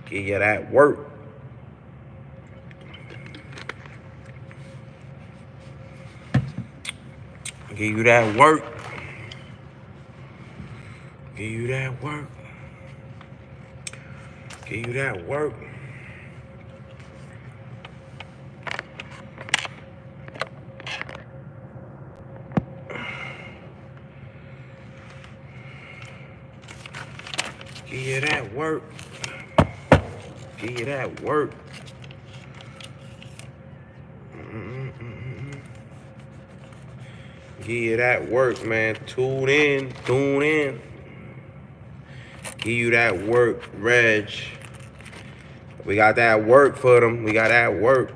Give you that work. Give you that work. Give you that work. Give you that work. Give you that work. Give you that work. Give you that work, man. Tune in. Give you that work, Reg. We got that work for them. We got that work.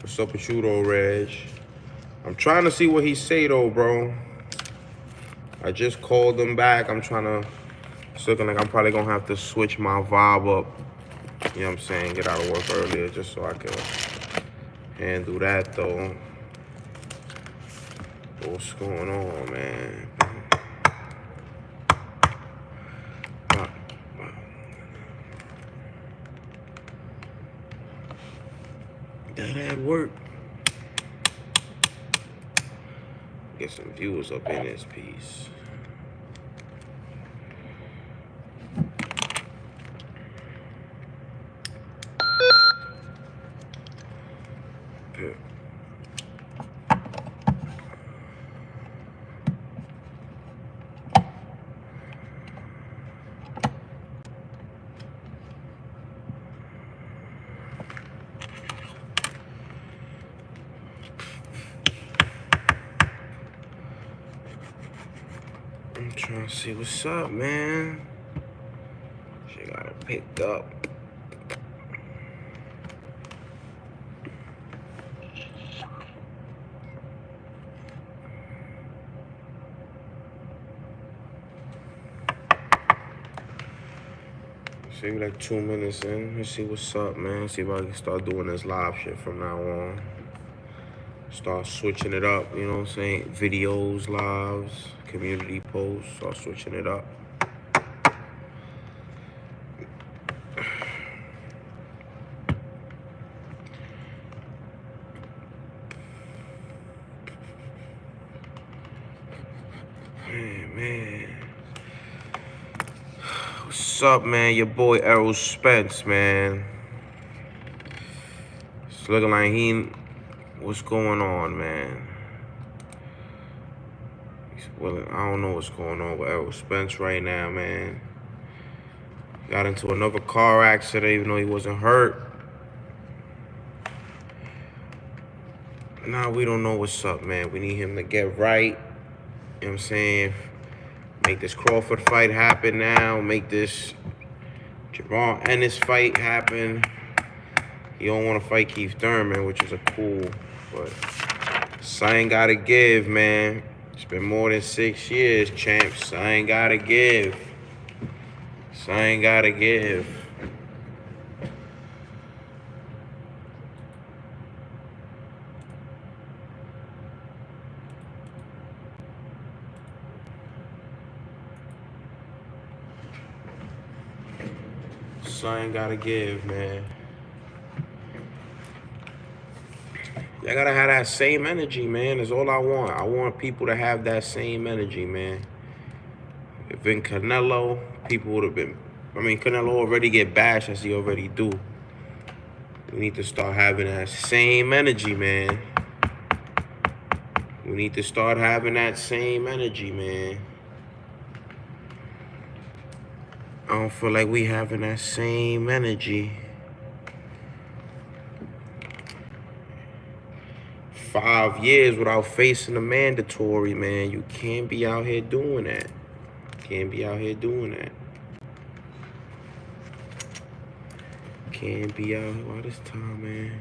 What's up with you, though, Reg? I'm trying to see what he say, though, bro. I just called him back. I'm trying to... It's looking like I'm probably going to have to switch my vibe up. You know what I'm saying? Get out of work earlier just so I can handle that, though. What's going on, man? That had work. Get some viewers up in this piece. Yeah. I'm trying to see what's up, man. She got it picked up. See, we like 2 minutes in. Let's see what's up, man. See if I can start doing this live shit from now on. Start switching it up, you know what I'm saying? Videos, lives, community posts, start switching it up. Man. What's up, man? Your boy Errol Spence, man. It's looking like what's going on, man? Well, I don't know what's going on with Errol Spence right now, man. Got into another car accident even though he wasn't hurt. Nah, we don't know what's up, man. We need him to get right. You know what I'm saying? Make this Crawford fight happen now. Make this Javon Ennis fight happen. He don't want to fight Keith Thurman, which is a cool, but something gotta give, man. It's been more than 6 years, champs. Something gotta give. Something gotta give. Something gotta give, man. I gotta have that same energy, man. That's all I want. I want people to have that same energy, man. If in Canelo, people would have been... I mean, Canelo already get bashed as he already do. We need to start having that same energy, man. We need to start having that same energy, man. I don't feel like we having that same energy. 5 years without facing a mandatory, man. You can't be out here doing that. Can't be out here doing that. Can't be out here all this time, man.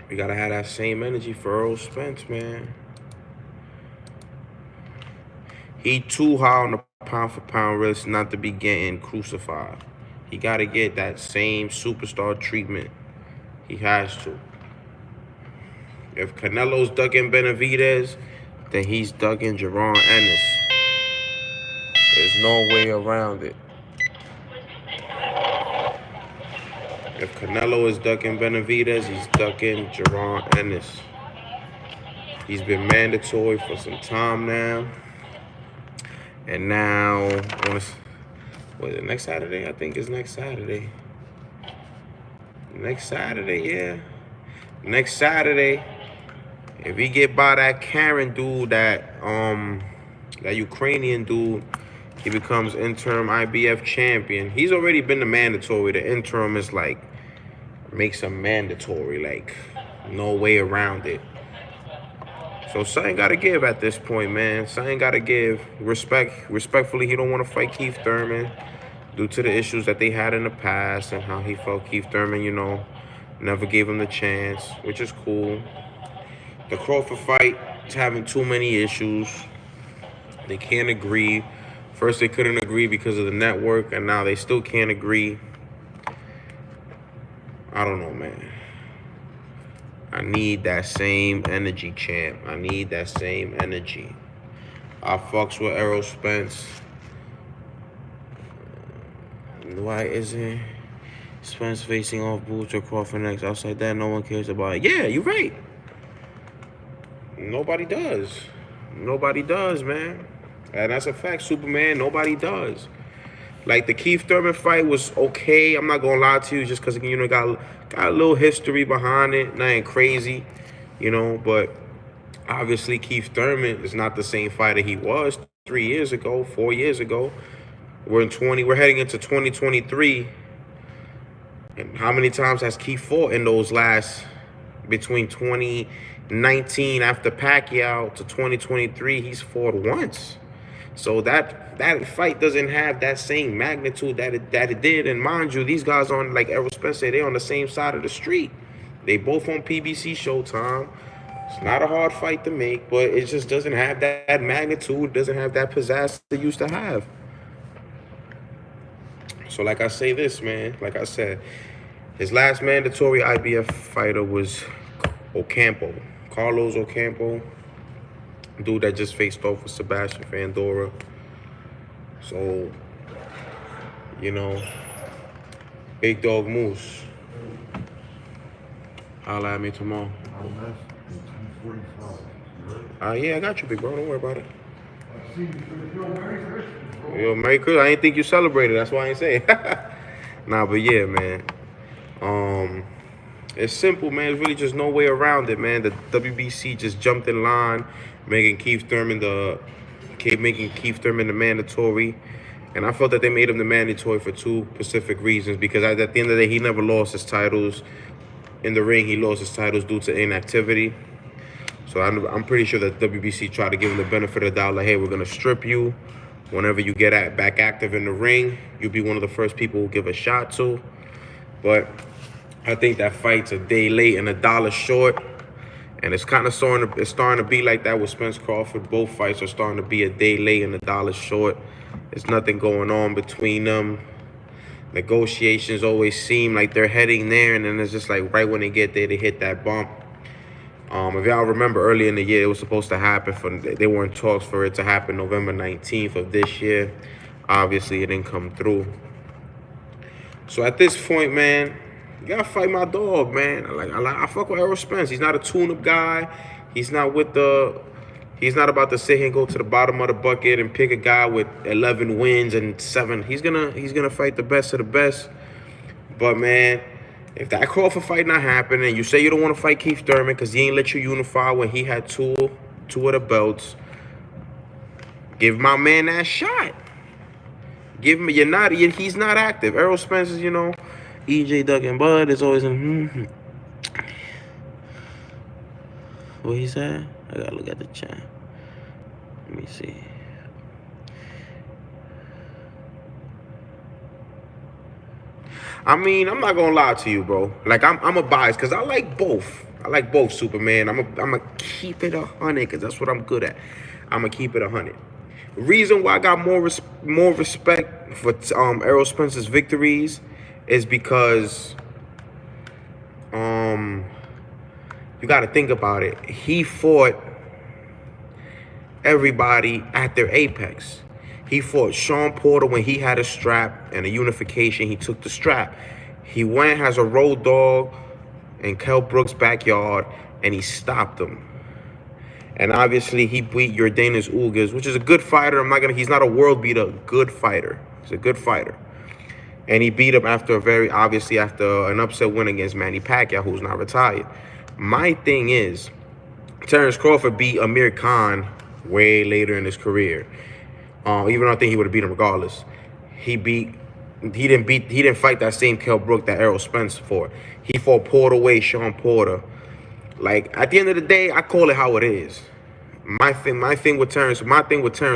We gotta have that same energy for Errol Spence, man. He too high on the pound for pound list not to be getting crucified. He gotta get that same superstar treatment. He has to. If Canelo's ducking Benavidez, then he's ducking Javon Ennis. no way around it. If Canelo is ducking Benavidez, he's ducking Jaron Ennis. He's been mandatory for some time now. And now, what is it, next Saturday? I think it's next Saturday. Next Saturday, yeah. Next Saturday, if he get by that Karen dude, that Ukrainian dude, he becomes interim IBF champion. He's already been the mandatory. The interim is like, makes him mandatory, like no way around it. So something gotta give at this point, man. Something gotta give. Respectfully, he don't want to fight Keith Thurman due to the issues that they had in the past and how he felt Keith Thurman, you know, never gave him the chance, which is cool. The Crawford fight is having too many issues. They can't agree. First they couldn't agree because of the network, and now they still can't agree. I don't know, man. I need that same energy, champ. I need that same energy. I fucks with Errol Spence. Why isn't Spence facing off Boots or Crawford next? Outside that, no one cares about it. Yeah, you're right. Nobody does. Nobody does, man. And that's a fact, Superman. Nobody does. Like, the Keith Thurman fight was okay. I'm not gonna lie to you, just because, you know, got a little history behind it. Nothing crazy, you know. But obviously, Keith Thurman is not the same fighter he was 3 years ago, 4 years ago. We're heading into 2023. And how many times has Keith fought in those last, between 2019 after Pacquiao to 2023? He's fought once. So that fight doesn't have that same magnitude that it did. And mind you, these guys on, like Errol Spence said, they're on the same side of the street. They both on PBC Showtime. It's not a hard fight to make, but it just doesn't have that magnitude, doesn't have that pizzazz it used to have. So like I say this, man, like I said, his last mandatory IBF fighter was Ocampo, Carlos Ocampo. Dude that just faced off with Sebastian Fandora. So, you know, Big Dog Moose. Holla at me tomorrow. Yeah, I got you, big bro. Don't worry about it. Yo, Merry Christmas. I didn't think you celebrated. That's why I ain't say it. Nah, but yeah, man. It's simple, man. There's really just no way around it, man. The WBC just jumped in line, making Keith Thurman the mandatory. And I felt that they made him the mandatory for two specific reasons. Because at the end of the day, he never lost his titles. In the ring, he lost his titles due to inactivity. So I'm pretty sure that WBC tried to give him the benefit of the doubt, like, hey, we're going to strip you. Whenever you get back active in the ring, you'll be one of the first people we'll give a shot to. But I think that fight's a day late and $1 short. And it's kind of starting to be like that with Spence Crawford. Both fights are starting to be a day late and $1 short. There's nothing going on between them. Negotiations always seem like they're heading there, and then it's just like right when they get there, they hit that bump. If y'all remember earlier in the year, it was supposed to happen. They were in talks for it to happen November 19th of this year. Obviously, it didn't come through. So at this point, man, you gotta fight my dog, man. I fuck with Errol Spence. He's not a tune-up guy. He's not about to sit here and go to the bottom of the bucket and pick a guy with 11 wins and 7. He's gonna fight the best of the best. But man, if that Crawford fight not happening, and you say you don't want to fight Keith Thurman because he ain't let you unify when he had two of the belts, give my man that shot. Give him. He's not active. Errol Spence is, you know, EJ Duggan Bud is always in. What he said? I gotta look at the chat. Let me see. I mean, I'm not gonna lie to you, bro. Like, I'm a bias because I like both. I like both, Superman. I'm a keep it 100 because that's what I'm good at. I'm gonna keep it 100. The reason why I got more respect for Errol Spence's victories is because you got to think about it. He fought everybody at their apex. He fought Sean Porter when he had a strap and a unification. He took the strap. He went as a road dog in Kell Brook's backyard, and he stopped him. And obviously, he beat Yordenis Ugas, which is a good fighter. He's not a world beater, good fighter. He's a good fighter. And he beat him after an upset win against Manny Pacquiao, who's not retired. My thing is, Terence Crawford beat Amir Khan way later in his career. Even though I think he would have beat him regardless. He didn't fight that same Kell Brook that Errol Spence fought. He fought Sean Porter. Like, at the end of the day, I call it how it is. My thing with Terence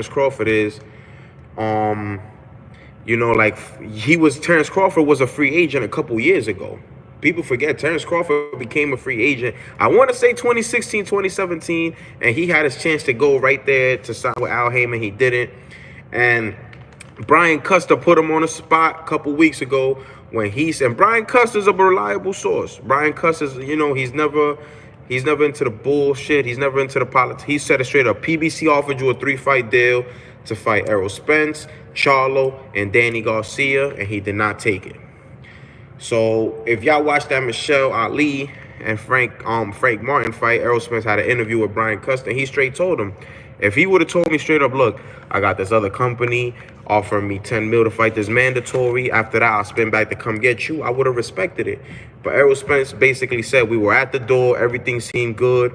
Crawford is, Terence Crawford was a free agent a couple years ago. People forget Terence Crawford became a free agent, I want to say 2016, 2017, and he had his chance to go right there to sign with Al Heyman. He didn't. And Brian Custer put him on a spot a couple weeks ago when and Brian Custer's a reliable source. Brian Custer's, he's never into the bullshit. He's never into the politics. He said it straight up. PBC offered you a 3-fight deal to fight Errol Spence, Charlo, and Danny Garcia, and he did not take it. So if y'all watched that Michelle Ali and Frank Martin fight, Errol Spence had an interview with Brian Custer, and he straight told him, if he would have told me straight up, look, I got this other company offering me $10 million to fight this mandatory. After that, I'll spin back to come get you. I would have respected it. But Errol Spence basically said we were at the door. Everything seemed good.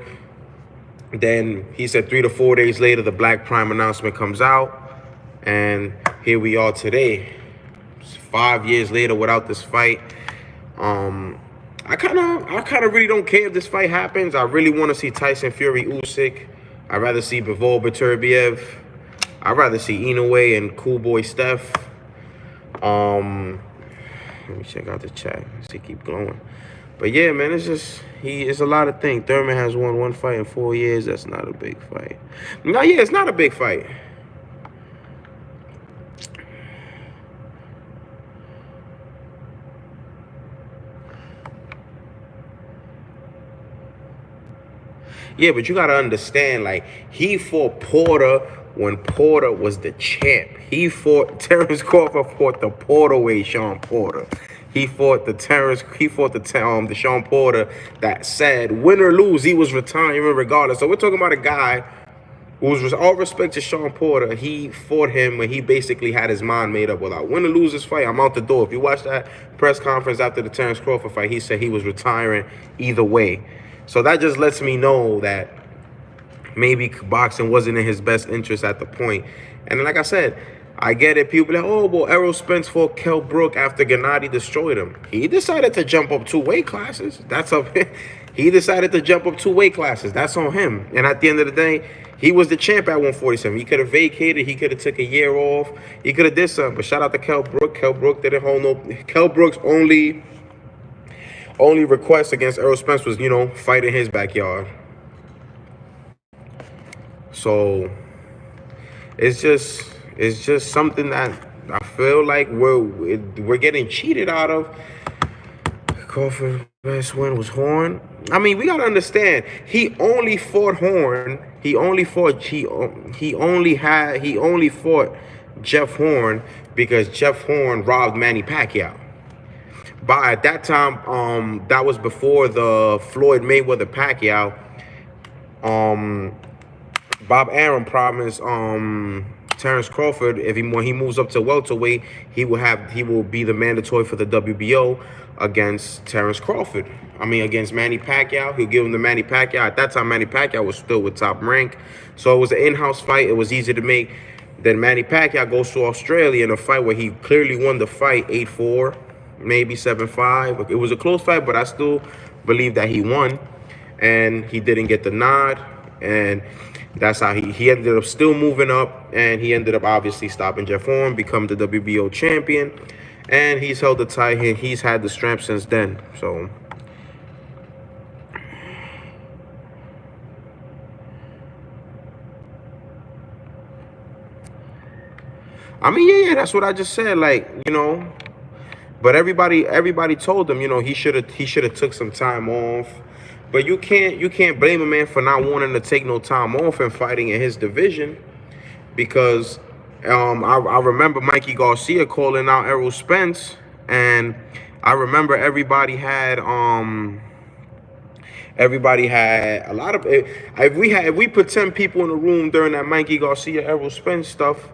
Then he said 3 to 4 days later, the Black Prime announcement comes out. And here we are today. It's 5 years later without this fight. I kind of really don't care if this fight happens. I really want to see Tyson Fury Usyk. I'd rather see Bivol Beterbiev. I'd rather see Inoue and Cool Boy Steph. Let me check out the chat. See, keep glowing. But yeah, man, it's a lot of things. Thurman has won one fight in 4 years. That's not a big fight. No, yeah, it's not a big fight. Yeah, but you got to understand, like, he fought Porter when Porter was the champ. Terence Crawford fought the Porter-weight Sean Porter. He fought the Sean Porter that said, win or lose, he was retiring regardless. So we're talking about a guy who was, all respect to Sean Porter, he fought him when he basically had his mind made up. Well, I win or lose this fight, I'm out the door. If you watch that press conference after the Terence Crawford fight, he said he was retiring either way. So that just lets me know that maybe boxing wasn't in his best interest at the point. And like I said, I get it. People are like, oh, well, Errol Spence fought Kell Brook after Gennady destroyed him. He decided to jump up 2 weight classes. That's up. He decided to jump up 2 weight classes. That's on him. And at the end of the day, he was the champ at 147. He could have vacated. He could have took a year off. He could have did something. But shout out to Kell Brook. Kell Brook didn't hold no. Kell Brook's only request against Errol Spence was, fight in his backyard. So it's just something that I feel like we're getting cheated out of. Crawford's best win was Horn. I mean, we gotta understand. He only fought Horn. He only fought Jeff Horn because Jeff Horn robbed Manny Pacquiao. But at that time, that was before the Floyd Mayweather Pacquiao. Bob Arum promised Terence Crawford, when he moves up to welterweight, he will be the mandatory for the WBO against Terence Crawford. Against Manny Pacquiao. He'll give him the Manny Pacquiao. At that time, Manny Pacquiao was still with Top Rank. So it was an in-house fight. It was easy to make. Then Manny Pacquiao goes to Australia in a fight where he clearly won the fight 8-4. Maybe 7-5. It was a close fight, but I still believe that he won. And he didn't get the nod. And that's how he ended up still moving up. And he ended up obviously stopping Jeff Horn, become the WBO champion. And he's held the title. He's had the strap since then. So yeah, that's what I just said. But everybody told him, he should have took some time off. But you can't blame a man for not wanting to take no time off and fighting in his division, because I remember Mikey Garcia calling out Errol Spence, and I remember everybody had a lot of. If we put 10 people in the room during that Mikey Garcia Errol Spence stuff,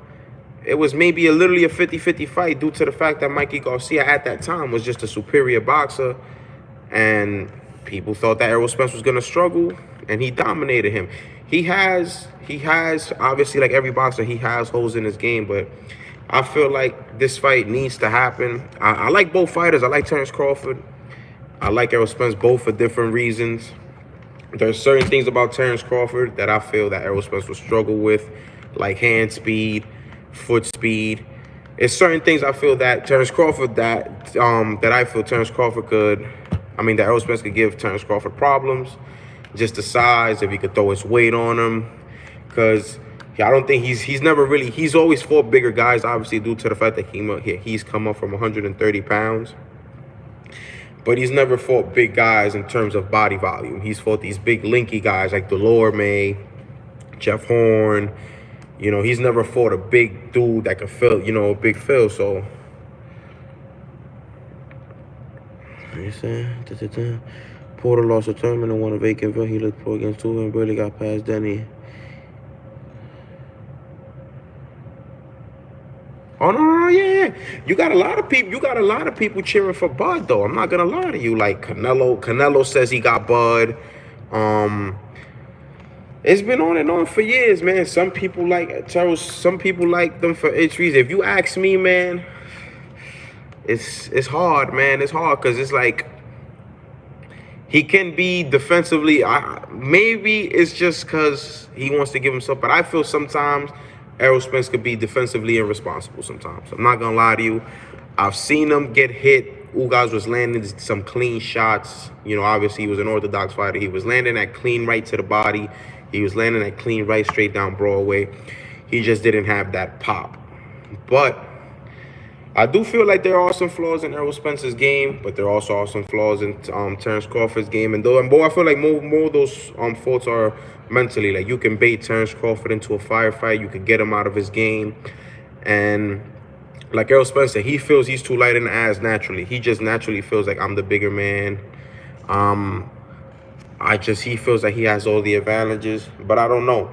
it was maybe literally a 50-50 fight due to the fact that Mikey Garcia at that time was just a superior boxer, and people thought that Errol Spence was gonna struggle, and he dominated him. He has obviously, like every boxer, he has holes in his game, but I feel like this fight needs to happen. I like both fighters. I like Terence Crawford. I like Errol Spence, both for different reasons. There's certain things about Terence Crawford that I feel that Errol Spence will struggle with, like hand speed, foot speed. It's certain things I feel that Terence Crawford that Errol Spence could give Terence Crawford problems. Just the size, if he could throw his weight on him, because I don't think he's always fought bigger guys, obviously due to the fact that he's come up from 130 pounds. But he's never fought big guys in terms of body volume. He's fought these big linky guys like Delorme, Jeff Horn. You know, he's never fought a big dude that could fill, a big fill. So, Porter lost a tournament and won a vacant belt. He looked pro against two and barely got past Denny. Oh no, yeah. You got a lot of people cheering for Bud though. I'm not gonna lie to you. Like Canelo says he got Bud. It's been on and on for years, man. Some people like Terrell, some people like them for its reason. If you ask me, man, it's hard, man. It's hard because it's like he can be defensively. Maybe it's just because he wants to give himself, but I feel sometimes Errol Spence could be defensively irresponsible sometimes. I'm not gonna lie to you. I've seen him get hit. Ugas was landing some clean shots. Obviously he was an orthodox fighter. He was landing that clean right to the body. He was landing that clean right straight down Broadway. He just didn't have that pop. But I do feel like there are some flaws in Errol Spence's game, but there also are some flaws in Terence Crawford's game. And I feel like more of those faults are mentally. Like you can bait Terence Crawford into a firefight. You can get him out of his game. And like Errol Spence said, he feels he's too light in the ass naturally. He just naturally feels like I'm the bigger man. He feels like he has all the advantages, but I don't know.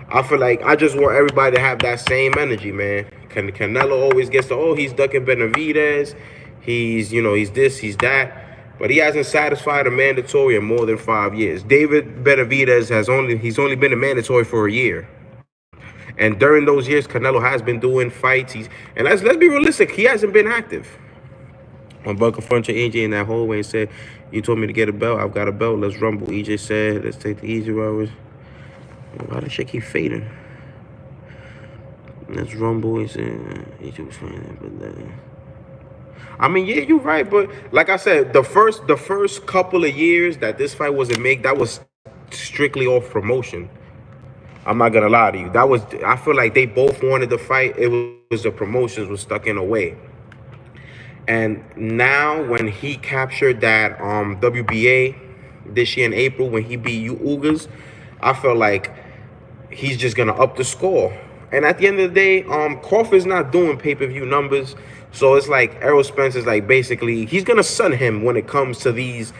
I feel like I just want everybody to have that same energy, man. Canelo always gets he's ducking Benavidez. He's this, he's that. But he hasn't satisfied a mandatory in more than 5 years. David Benavidez he's only been a mandatory for a year. And during those years, Canelo has been doing fights. And let's be realistic, he hasn't been active. When Buck confronted AJ in that hallway and said, "You told me to get a belt. I've got a belt. Let's rumble." EJ said, "Let's take the easy road." Why does shit keep fading? Let's rumble. He said, EJ was saying that, but yeah, you're right. But like I said, the first couple of years that this fight wasn't made, that was strictly off promotion. I'm not gonna lie to you. I feel like they both wanted the fight. It was the promotions was stuck in a way. And now when he captured that WBA this year in April, when he beat Ugas, I feel like he's just gonna up the score. And at the end of the day, Crawford's not doing pay-per-view numbers, so it's like Errol Spence is like basically he's gonna sun him when it comes to these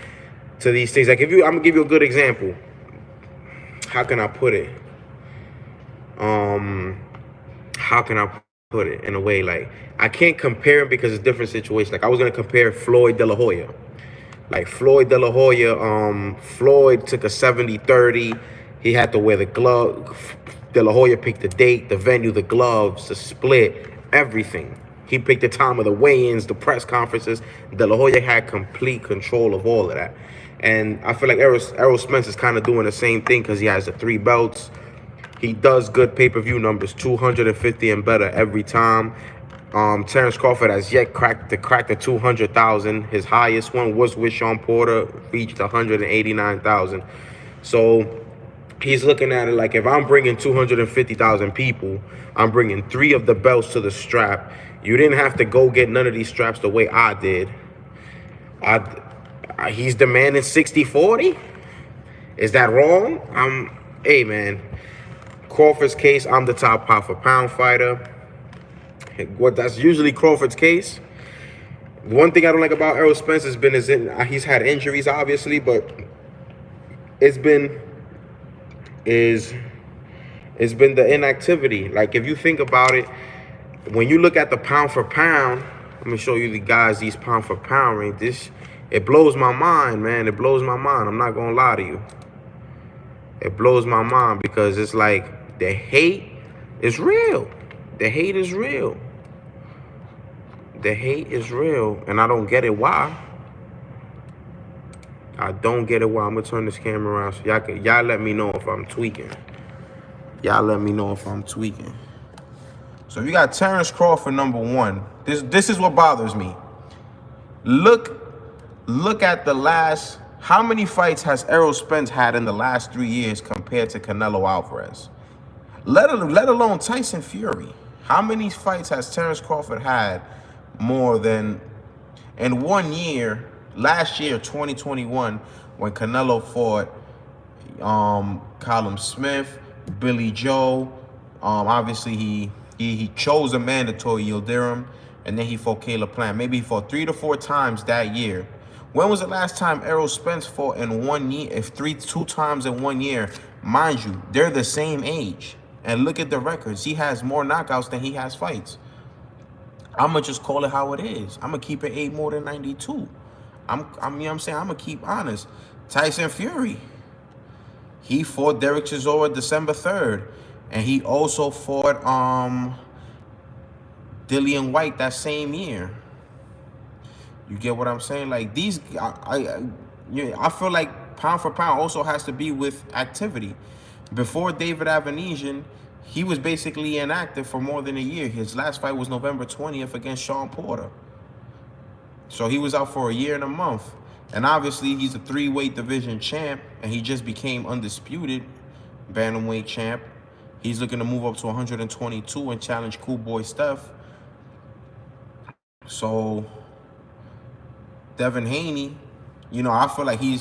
things. Like I'm gonna give you a good example. How can I put it? In a way, like I can't compare him because it's different situations. Like I was gonna compare Floyd De La Hoya. Like Floyd De La Hoya, Floyd took a 70-30. He had to wear the glove. De La Hoya picked the date, the venue, the gloves, the split, everything. He picked the time of the weigh-ins, the press conferences. De La Hoya had complete control of all of that. And I feel like Errol Spence is kind of doing the same thing because he has the 3 belts. He does good pay-per-view numbers, 250 and better every time. Terence Crawford has yet cracked the 200,000. His highest one was with Sean Porter, reached 189,000. So he's looking at it like if I'm bringing 250,000 people, I'm bringing 3 of the belts to the strap. You didn't have to go get none of these straps the way I did. He's demanding 60-40. Is that wrong? Hey man. Crawford's case, I'm the top pound-for-pound fighter. That's usually Crawford's case. One thing I don't like about Errol Spence has been he's had injuries, obviously, but it's been the inactivity. Like, if you think about it, when you look at the pound for pound, let me show you these pound for pound range. It blows my mind, man. It blows my mind. I'm not gonna lie to you. It blows my mind because it's like the hate is real. The hate is real. The hate is real, and I don't get it why. I don't get it why. I'm gonna turn this camera around so y'all let me know if I'm tweaking. Y'all let me know if I'm tweaking. So you got Terrence Crawford, number 1. This is what bothers me. Look at the last. How many fights has Errol Spence had in the last 3 years compared to Canelo Alvarez? Let alone Tyson Fury. How many fights has Terrence Crawford had more than in 1 year? Last year, 2021, when Canelo fought Callum Smith, Billy Joe. Obviously he chose a mandatory Yildirim, and then he fought Caleb Plant. Maybe he fought 3 to 4 times that year. When was the last time Errol Spence fought in 1 year? If 2 times in 1 year, mind you, they're the same age. And look at the records. He has more knockouts than he has fights. I'm gonna just call it how it is. I'm gonna keep it 8 more than 92. You know what I'm saying? I'm gonna keep honest. Tyson Fury, he fought Derek Chisora December 3rd. And he also fought Dillian White that same year. You get what I'm saying? Like, these, I feel like pound for pound also has to be with activity. Before David Avanesian, he was basically inactive for more than a year. His last fight was November 20th against Sean Porter. So he was out for a year and a month. And obviously, he's a 3-weight division champ, and he just became undisputed bantamweight champ. He's looking to move up to 122 and challenge Cool Boy Steph. So Devin Haney, you know, I feel like he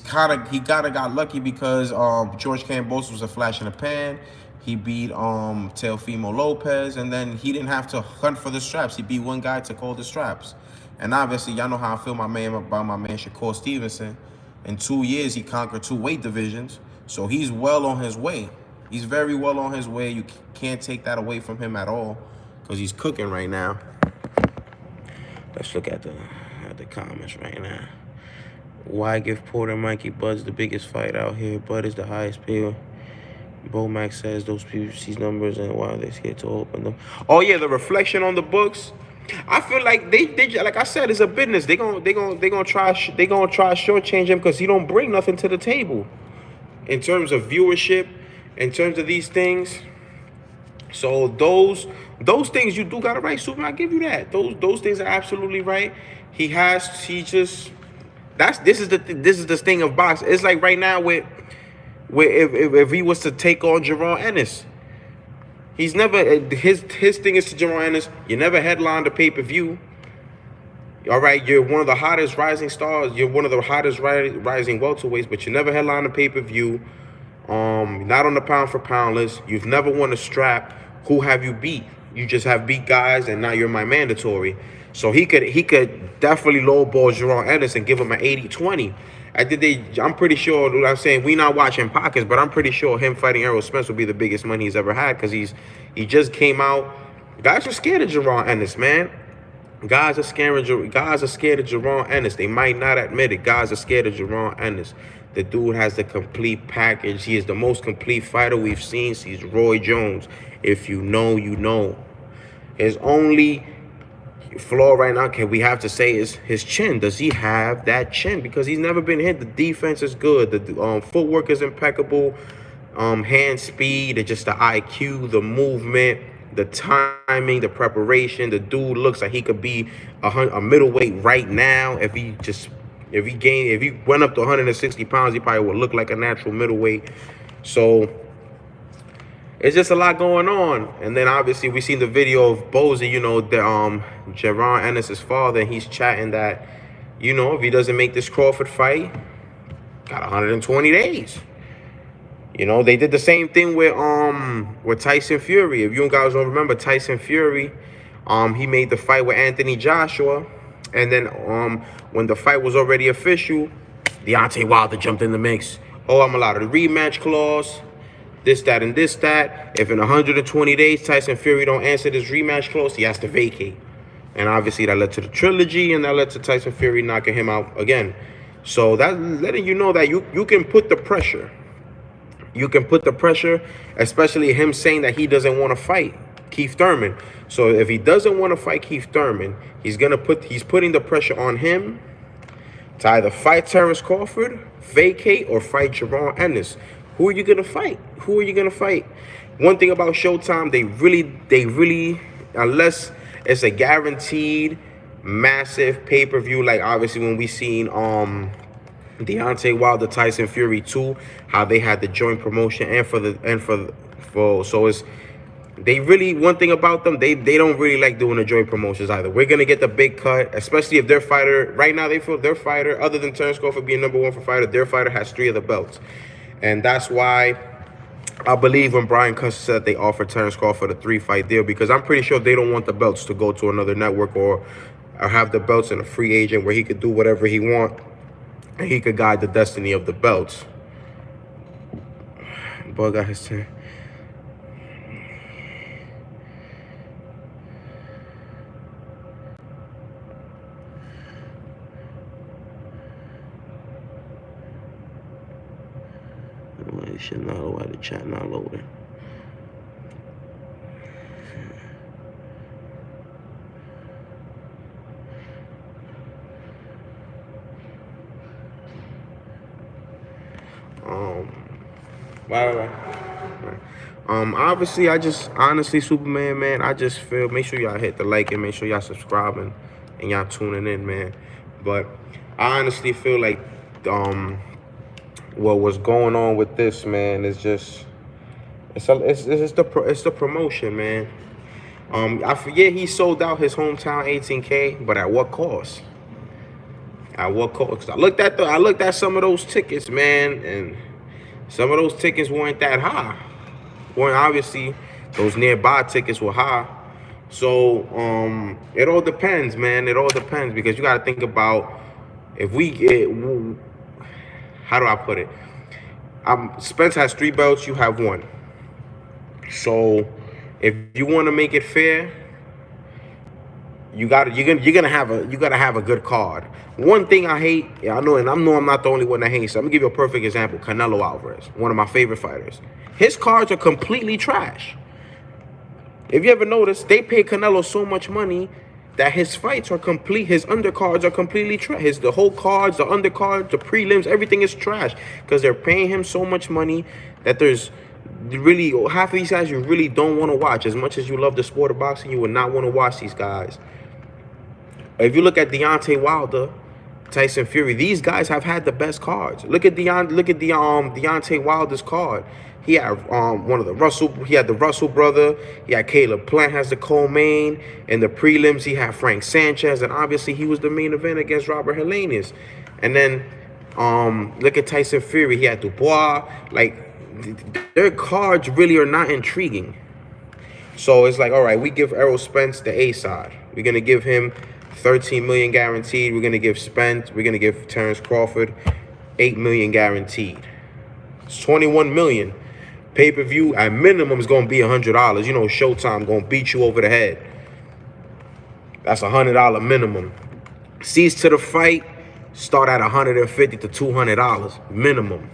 kind of got lucky because George Kambosos was a flash in the pan. He beat Teofimo Lopez, and then he didn't have to hunt for the straps. He beat one guy, took all the straps. And obviously, y'all know how I feel about my man Shakur Stevenson. In 2 years, he conquered 2 weight divisions. So he's well on his way. He's very well on his way. You can't take that away from him at all because he's cooking right now. Let's look at the comments right now. Why give Porter and Mikey Bud's the biggest fight out here? Bud is the highest paid. Bo Max says those people see numbers and why they scared to open them. Oh yeah, the reflection on the books. I feel like they like I said, it's a business. They gonna try shortchange him because he don't bring nothing to the table in terms of viewership, in terms of these things. So those things you do got it right, Super. I give you that. Those things are absolutely right. This is the thing of boxing. It's like right now with if he was to take on Jerron Ennis. He's never, his thing is to Jerron Ennis, you never headlined a pay-per-view. All right, you're one of the hottest rising stars. You're one of the hottest rising welterweights, but you never headlined a pay-per-view. Not on the pound-for-pound list. You've never won a strap. Who have you beat? You just have beat guys, and now you're my mandatory. So he could definitely lowball Jerron Ennis and give him an 80-20. I'm pretty sure, I'm saying we not watching pockets, but I'm pretty sure him fighting Errol Spence will be the biggest money he's ever had because he just came out. Guys are scared of Jerron Ennis, man. Guys are scared of Jerron Ennis. They might not admit it. Guys are scared of Jerron Ennis. The dude has the complete package. He is the most complete fighter we've seen since Roy Jones. If you know, you know. His only flaw right now, we have to say, is his chin. Does he have that chin? Because he's never been hit. The defense is good. The footwork is impeccable. Hand speed, and just the IQ, the movement, the timing, the preparation. The dude looks like he could be a middleweight right now. If he went up to 160 pounds, he probably would look like a natural middleweight. So it's just a lot going on. And then obviously we seen the video of Bozy, you know, Jerron Ennis' father, and he's chatting that, you know, if he doesn't make this Crawford fight, got 120 days. You know, they did the same thing with Tyson Fury. If you guys don't remember, Tyson Fury, he made the fight with Anthony Joshua, and then when the fight was already official, Deontay Wilder jumped in the mix. Oh, I'm allowed a rematch clause, this, that, and this, that. If in 120 days Tyson Fury don't answer this rematch clause, he has to vacate. And obviously that led to the trilogy, and that led to Tyson Fury knocking him out again. So that's letting you know that you can put the pressure. You can put the pressure, especially him saying that he doesn't want to fight Keith Thurman. So if he doesn't want to fight Keith Thurman, he's putting the pressure on him to either fight Terrence Crawford, vacate, or fight Jaron Ennis. Who are you gonna fight? Who are you gonna fight? One thing about Showtime, they really, unless it's a guaranteed massive pay-per-view, like obviously when we seen Deontay Wilder, Tyson Fury 2, how they had the joint promotion so it's they really, one thing about them, they don't really like doing the joint promotions either. We're gonna get the big cut, especially if their fighter right now, they feel their fighter, other than Terrence Crawford being #1 for fighter, their fighter has 3 of the belts. And that's why I believe when Brian Custer said they offered Terrence Crawford a 3-fight deal, because I'm pretty sure they don't want the belts to go to another network or have the belts in a free agent where he could do whatever he want and he could guide the destiny of the belts. Bug got his turn. You should not know why the chat not loading. Right. Obviously, honestly, Superman, man, I just feel, make sure y'all hit the like and make sure y'all subscribing and y'all tuning in, man. But I honestly feel like, what was going on with this, man, is just, it's the promotion, man. I forget he sold out his hometown 18K, but at what cost? At what cost? 'Cause I looked at some of those tickets, man, and some of those tickets weren't that high. Obviously, those nearby tickets were high. So it all depends, man. It all depends, because you got to think about, if we get, how do I put it? Spence has 3 belts, you have 1. So if you want to make it fair, you're gonna have a good card. One thing I hate, I know I'm not the only one that hates. So I'm gonna give you a perfect example. Canelo Alvarez, one of my favorite fighters. His cards are completely trash. If you ever noticed, they pay Canelo so much money that his fights are complete. His undercards are completely trash. The whole cards, the undercards, the prelims, everything is trash, because they're paying him so much money that there's really, half of these guys you really don't want to watch. As much as you love the sport of boxing, you would not want to watch these guys. If you look at Deontay Wilder, Tyson Fury, these guys have had the best cards. Look at Deontay Wilder's card. He had he had the Russell brother. He had Caleb Plant has the co-main. In the prelims, he had Frank Sanchez, and obviously he was the main event against Robert Helenius. And then look at Tyson Fury. He had Dubois. Like, their cards really are not intriguing. So it's like, all right, we give Errol Spence the A side. We're gonna give him 13 million guaranteed. We're gonna give Terrence Crawford 8 million guaranteed. It's 21 million. Pay-per-view at minimum is gonna be $100. You know, Showtime gonna beat you over the head. That's $100 minimum. Seats to the fight start at $150 to $200 minimum.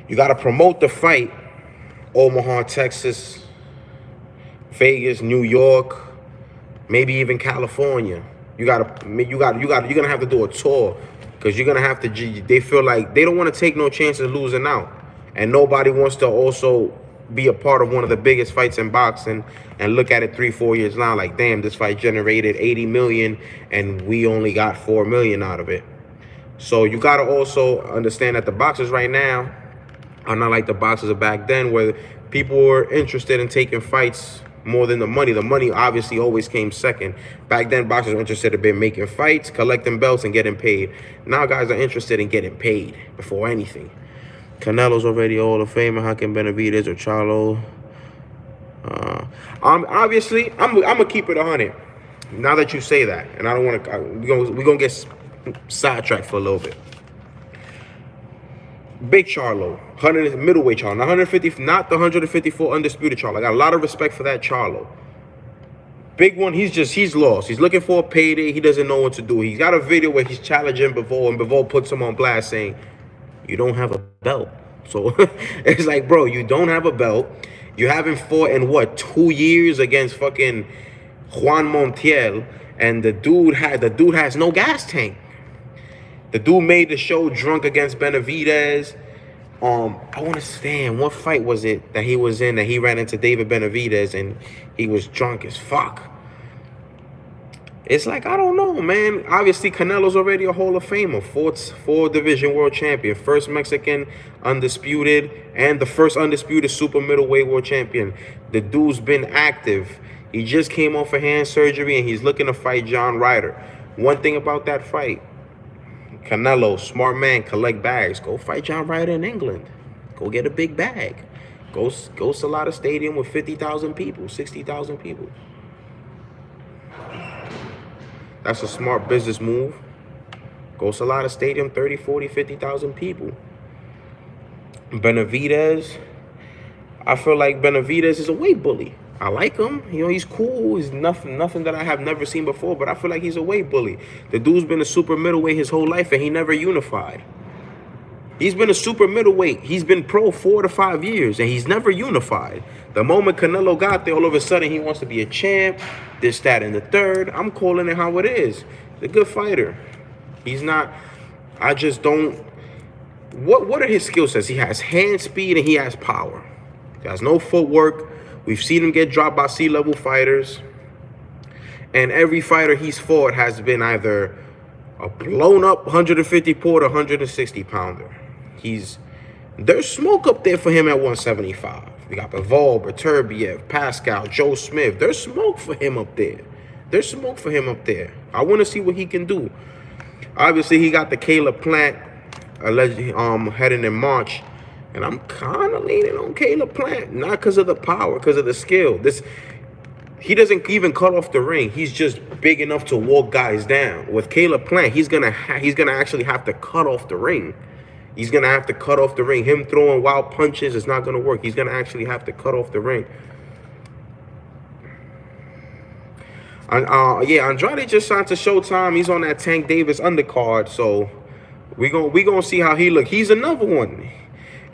You gotta promote the fight. Omaha, Texas, Vegas, New York, maybe even California. You're gonna have to do a tour, because you're gonna have to. They feel like they don't want to take no chances losing out, and nobody wants to also be a part of one of the biggest fights in boxing and look at it 3-4 years now like, damn, this fight generated 80 million and we only got 4 million out of it. So you gotta also understand that the boxers right now are not like the boxers of back then, where people were interested in taking fights more than the money. The money obviously always came second. Back then, boxers were interested in making fights, collecting belts, and getting paid. Now guys are interested in getting paid before anything. Canelo's already Hall of Famer. How can Benavidez or Charlo? Obviously, I'm gonna keep it 100. Now that you say that, and I don't want to, we're gonna get sidetracked for a little bit. Big Charlo, middleweight Charlo, not 150, not the 154 undisputed Charlo. I got a lot of respect for that Charlo. Big one, he's lost. He's looking for a payday. He doesn't know what to do. He's got a video where he's challenging Bivol, and Bivol puts him on blast saying, "You don't have a belt." So it's like, bro, you don't have a belt. You haven't fought in what, 2 years against fucking Juan Montiel, and the dude has no gas tank. The dude made the show drunk against Benavidez. I want to stand. What fight was it that he was in that he ran into David Benavidez and he was drunk as fuck? It's like, I don't know, man. Obviously, Canelo's already a Hall of Famer, four division world champion, first Mexican undisputed, and the first undisputed super middleweight world champion. The dude's been active. He just came off of hand surgery, and he's looking to fight John Ryder. One thing about that fight, Canelo, smart man, collect bags. Go fight John Ryder in England. Go get a big bag. Go sell out a stadium with 50,000 people, 60,000 people. That's a smart business move. Go sell out a stadium, 30, 40, 50,000 people. Benavidez, I feel like Benavidez is a weight bully. I like him. You know, he's cool. He's nothing that I have never seen before, but I feel like he's a weight bully. The dude's been a super middleweight his whole life, and he never unified. He's been a super middleweight. He's been pro 4 to 5 years, and he's never unified. The moment Canelo got there, all of a sudden he wants to be a champ, this, that, and the third. I'm calling it how it is. He's a good fighter. He's not, I just don't, what are his skill sets? He has hand speed and he has power. He has no footwork. We've seen him get dropped by C-level fighters. And every fighter he's fought has been either a blown up 150 pounder, 160 pounder. There's smoke up there for him at 175. We got Bivol, Beterbiev, Pascal, Joe Smith. There's smoke for him up there. There's smoke for him up there. I want to see what he can do. Obviously, he got the Caleb Plant heading in March. And I'm kind of leaning on Caleb Plant. Not because of the power, because of the skill. He doesn't even cut off the ring. He's just big enough to walk guys down. With Caleb Plant, he's gonna actually have to cut off the ring. He's gonna have to cut off the ring. Him throwing wild punches is not gonna work. He's gonna actually have to cut off the ring. Yeah, Andrade just signed to Showtime. He's on that Tank Davis undercard, so we gonna see how he look. He's another one.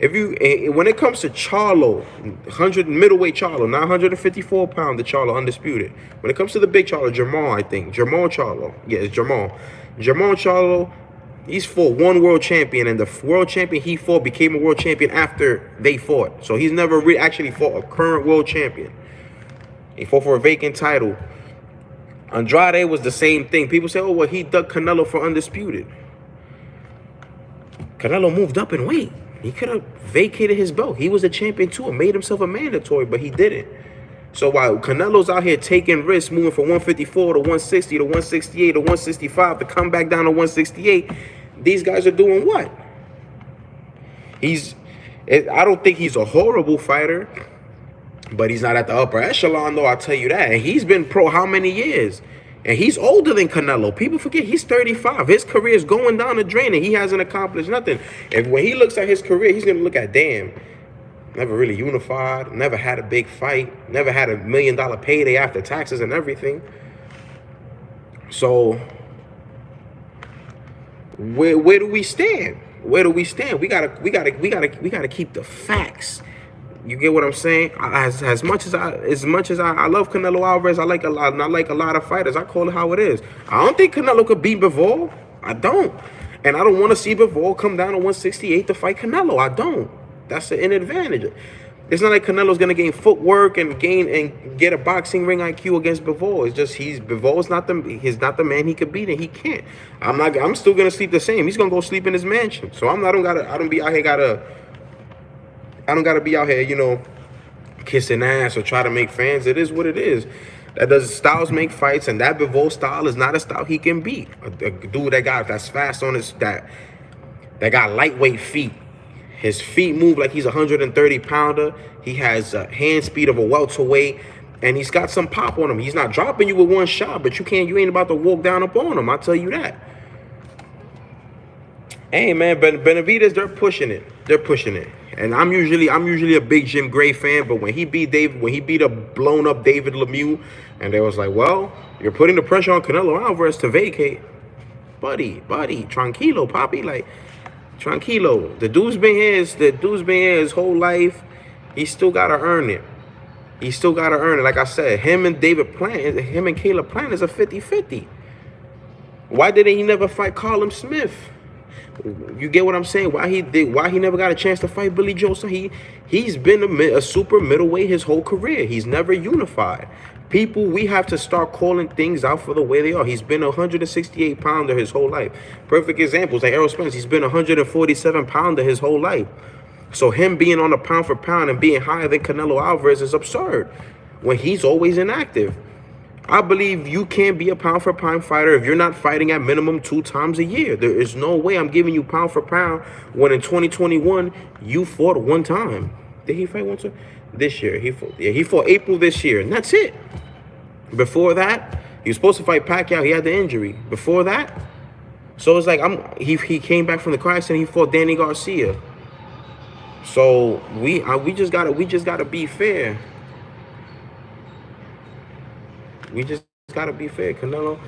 When it comes to Charlo, 100 middleweight Charlo, not 154 pounder Charlo, undisputed. When it comes to the big Charlo, Jamal, I think. Jamal Charlo. Yeah, it's Jamal. Jamal Charlo, he's fought one world champion, and the world champion he fought became a world champion after they fought. So he's never actually fought a current world champion. He fought for a vacant title. Andrade was the same thing. People say, oh, well, he ducked Canelo for undisputed. Canelo moved up in weight. He could have vacated his belt. He was a champion too and made himself a mandatory, but he didn't. So while Canelo's out here taking risks, moving from 154 to 160 to 168 to 165 to come back down to 168, these guys are doing what? I don't think he's a horrible fighter, but he's not at the upper echelon, though, I'll tell you that. And he's been pro how many years? And he's older than Canelo. People forget he's 35. His career is going down the drain, and he hasn't accomplished nothing. And when he looks at his career, he's going to look at, damn, never really unified, never had a big fight, never had $1 million payday after taxes and everything. So where do we stand? Where do we stand? We gotta keep the facts. You get what I'm saying? As much as I love Canelo Alvarez, I like a lot of fighters. I call it how it is. I don't think Canelo could beat Bivol. I don't. And I don't want to see Bivol come down to 168 to fight Canelo. I don't. That's an advantage. It's not like Canelo's gonna gain footwork and get a boxing ring IQ against Bivol. It's just Bivol's not the man he could beat, and he can't. I'm still gonna sleep the same. He's gonna go sleep in his mansion. So I don't gotta be out here, you know, kissing ass or try to make fans. It is what it is. Styles make fights, and that Bivol style is not a style he can beat. A dude that's fast on his that got lightweight feet. His feet move like he's a 130-pounder. He has a hand speed of a welterweight, and he's got some pop on him. He's not dropping you with one shot, but you ain't about to walk down up on him. I'll tell you that. Hey man, Benavidez, they're pushing it. They're pushing it. And I'm usually a big Jim Gray fan, but when he beat a blown up David Lemieux, and they was like, well, you're putting the pressure on Canelo Alvarez to vacate. Buddy, tranquilo, papi, like, tranquilo. The dude's been here his whole life. He still gotta earn it. He still gotta earn it. Like I said, him and Caleb Plant is a 50-50. Why didn't he never fight Callum Smith? You get what I'm saying? Why he never got a chance to fight Billy Joe? So he's been a super middleweight his whole career. He's never unified. People, we have to start calling things out for the way they are. He's been a 168-pounder his whole life. Perfect examples like Errol Spence. He's been a 147-pounder his whole life. So him being on a pound for pound and being higher than Canelo Alvarez is absurd when he's always inactive. I believe you can't be a pound for pound fighter if you're not fighting at minimum 2 times a year. There is no way I'm giving you pound for pound when in 2021 you fought 1 time. Did he fight 1 time? This year he fought April this year, and that's it. Before that, he was supposed to fight Pacquiao. He had the injury. Before that, so it's like he came back from the car accident. He fought Danny Garcia. So we just gotta be fair. We just gotta be fair, Canelo.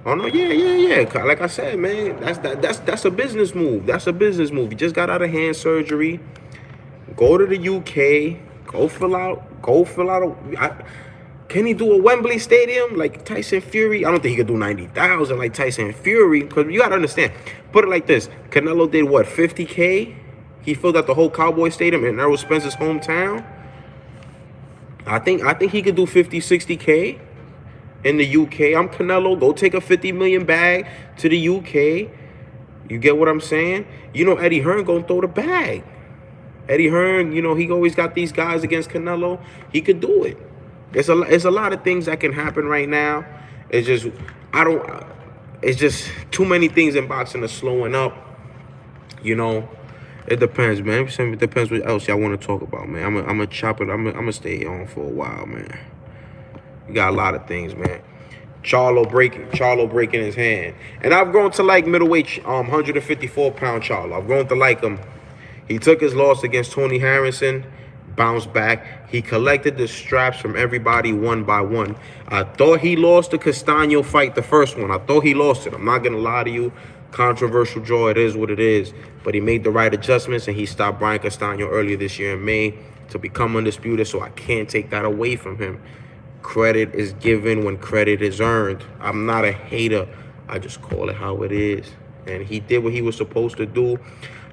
Oh no, yeah. Like I said, man, that's a business move. That's a business move. He just got out of hand surgery. Go to the UK. Go fill out. Can he do a Wembley Stadium like Tyson Fury? I don't think he could do 90,000 like Tyson Fury. Because you gotta understand. Put it like this: Canelo did what, 50K? He filled out the whole Cowboy Stadium in Errol Spence's hometown. I think he could do 50, 60K in the UK. I'm Canelo. Go take a 50 million bag to the UK. You get what I'm saying? You know Eddie Hearn gonna throw the bag. Eddie Hearn, you know, he always got these guys against Canelo. He could do it. It's a lot of things that can happen right now. It's just too many things in boxing are slowing up. You know. It depends, man. It depends what else y'all want to talk about, man. I'm gonna chop it. I'm gonna stay on for a while, man. You got a lot of things, man. Charlo breaking his hand, and I've grown to like middleweight, 154-pound Charlo. I've grown to like him. He took his loss against Tony Harrison, bounced back. He collected the straps from everybody one by one. I thought he lost the Castaño fight, the first one. I thought he lost it. I'm not gonna lie to you. Controversial draw, it is what it is. But he made the right adjustments, and he stopped Brian Castaño earlier this year in May to become undisputed, so I can't take that away from him. Credit is given when credit is earned. I'm not a hater. I just call it how it is. And he did what he was supposed to do.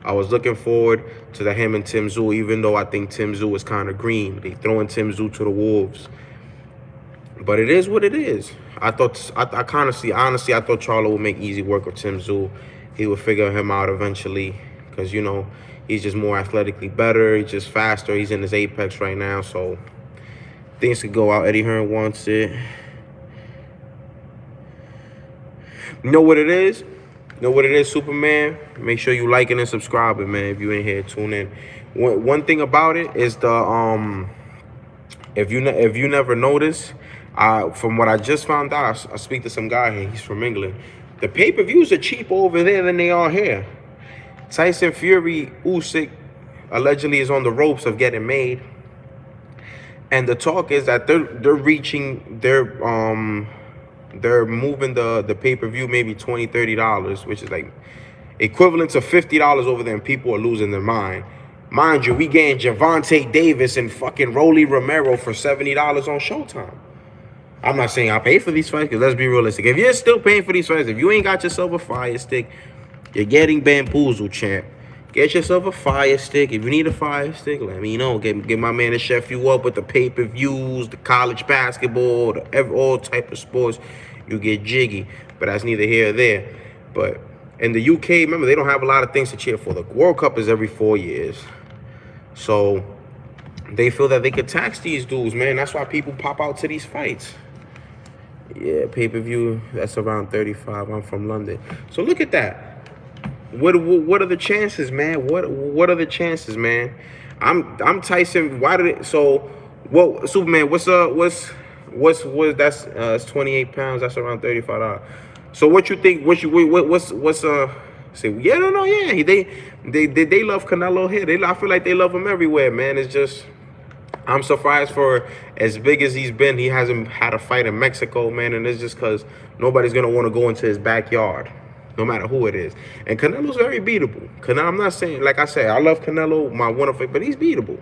I was looking forward to the him and Tim Tszyu, even though I think Tim Tszyu is kind of green. They throwing Tim Tszyu to the wolves. But it is what it is. I thought Charlo would make easy work of Tim Tszyu. He would figure him out eventually because, you know, he's just more athletically better. He's just faster. He's in his apex right now. So things could go out. Eddie Hearn wants it. You know what it is? You know what it is, Superman? Make sure you liking and subscribing, man. If you ain't here, tune in. One thing about it is the if you never noticed, from what I just found out, I speak to some guy here. He's from England. The pay-per-views are cheaper over there than they are here. Tyson Fury, Usyk, allegedly is on the ropes of getting made. And the talk is that they're moving the pay-per-view maybe $20, $30, which is like equivalent to $50 over there, and people are losing their mind. Mind you, we getting Gervonta Davis and fucking Rolly Romero for $70 on Showtime. I'm not saying I'll pay for these fights, because let's be realistic. If you're still paying for these fights, if you ain't got yourself a fire stick, you're getting bamboozled, champ. Get yourself a fire stick. If you need a fire stick, let me know. Get my man to chef you up with the pay-per-views, the college basketball, all type of sports. You get jiggy. But that's neither here or there. But in the UK, remember, they don't have a lot of things to cheer for. The World Cup is every 4 years. So they feel that they could tax these dudes, man. That's why people pop out to these fights. Yeah, pay-per-view, that's around 35. I'm from London. So look at that. What are the chances, man? What are the chances, man? I'm Tyson. Why did it? So, what, Superman? What's that's it's 28 pounds. That's around $35. So what you think? What's say? Yeah, no, yeah. They love Canelo here. I feel like they love him everywhere, man. It's just. I'm surprised for as big as he's been, he hasn't had a fight in Mexico, man. And it's just because nobody's going to want to go into his backyard, no matter who it is. And Canelo's very beatable. I'm not saying, like I said, I love Canelo, my wonderful, but he's beatable.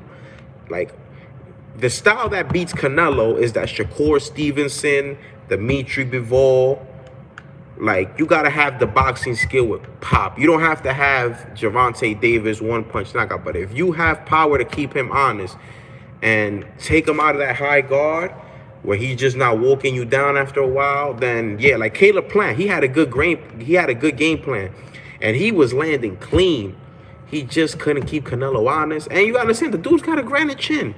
Like, the style that beats Canelo is that Shakur Stevenson, Dimitri Bivol. Like, you got to have the boxing skill with pop. You don't have to have Gervonta Davis one-punch knockout. But if you have power to keep him honest, and take him out of that high guard where he's just not walking you down after a while, then yeah, like Caleb Plant, he had a good game plan, and he was landing clean. He just couldn't keep Canelo honest. And you gotta understand, the dude's got a granite chin.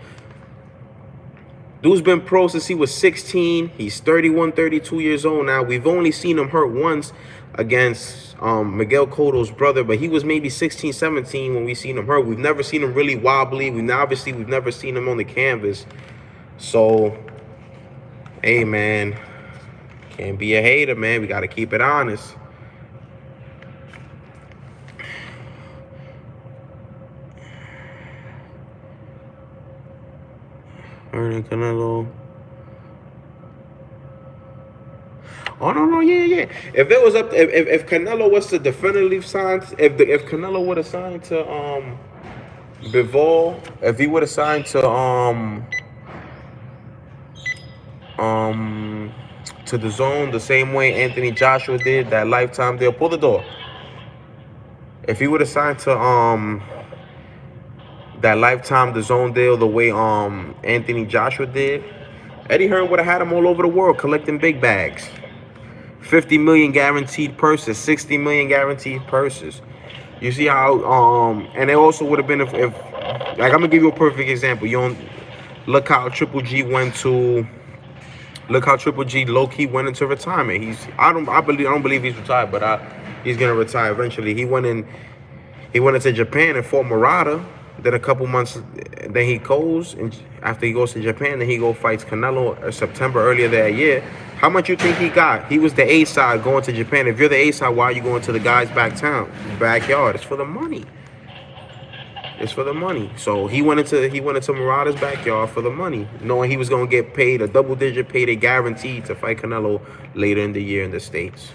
Dude's been pro since he was 16. He's 31, 32 years old now. We've only seen him hurt once against Miguel Cotto's brother, but he was maybe 16, 17 when we seen him hurt. We've never seen him really wobbly. We've never seen him on the canvas. So, hey, man, can't be a hater, man. We got to keep it honest. Ernie Canelo. Oh no, yeah. If it was up, if Canelo was to definitively sign, if Canelo would have signed to Bivol, if he would have signed to the Zone the same way Anthony Joshua did, that lifetime deal. Pull the door. If he would have signed to that lifetime the Zone deal the way Anthony Joshua did, Eddie Hearn would have had him all over the world collecting big bags. 50 million guaranteed purses, 60 million guaranteed purses. You see how and it also would have been if like, I'm gonna give you a perfect example. Look how Triple G low-key went into retirement. I don't believe he's retired, but he's gonna retire eventually. He went into Japan and fought Murata. Then a couple months, then he goes, and after he goes to Japan, then he fights Canelo in September earlier that year. How much you think he got? He was the A side going to Japan. If you're the A side, why are you going to the guy's backyard? It's for the money. It's for the money. So he went into Murata's backyard for the money, knowing he was going to get paid a double-digit payday guaranteed to fight Canelo later in the year in the States.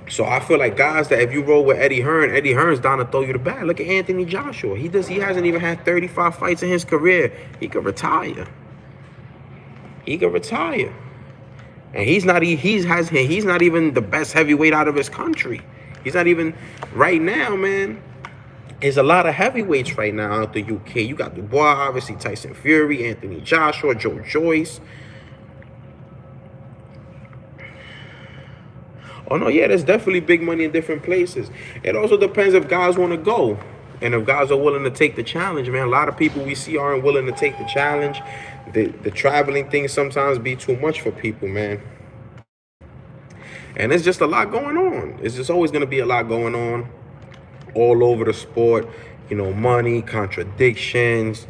So I feel like guys that if you roll with Eddie Hearn's down to throw you the bag. Look at Anthony Joshua. He hasn't even had 35 fights in his career. He could retire. And he's not even the best heavyweight out of his country. He's not even right now, man. There's a lot of heavyweights right now out the UK. You got Dubois, obviously Tyson Fury, Anthony Joshua, Joe Joyce. Oh, no, yeah, there's definitely big money in different places. It also depends if guys want to go and if guys are willing to take the challenge, man. A lot of people we see aren't willing to take the challenge. The traveling thing sometimes be too much for people, man. And it's just a lot going on. It's just always going to be a lot going on all over the sport. You know, money, contradictions.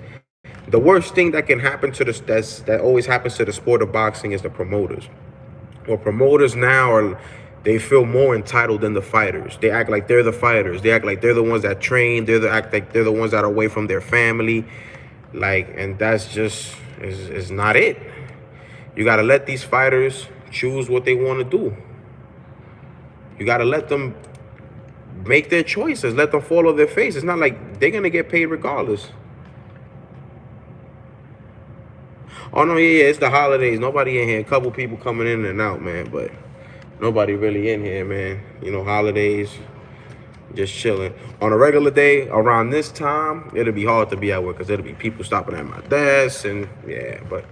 The worst thing that can happen to that always happens to the sport of boxing is the promoters. Well, promoters now they feel more entitled than the fighters. They act like they're the fighters. They act like they're the ones that train. Act like they're the ones that are away from their family. Like, and that's just is not it. You got to let these fighters choose what they want to do. You got to let them make their choices. Let them follow their face. It's not like they're going to get paid regardless. Oh, no, yeah, it's the holidays. Nobody in here. A couple people coming in and out, man, but nobody really in here, man. You know, holidays, just chilling. On a regular day, around this time, it'll be hard to be at work because it'll be people stopping at my desk, and yeah, but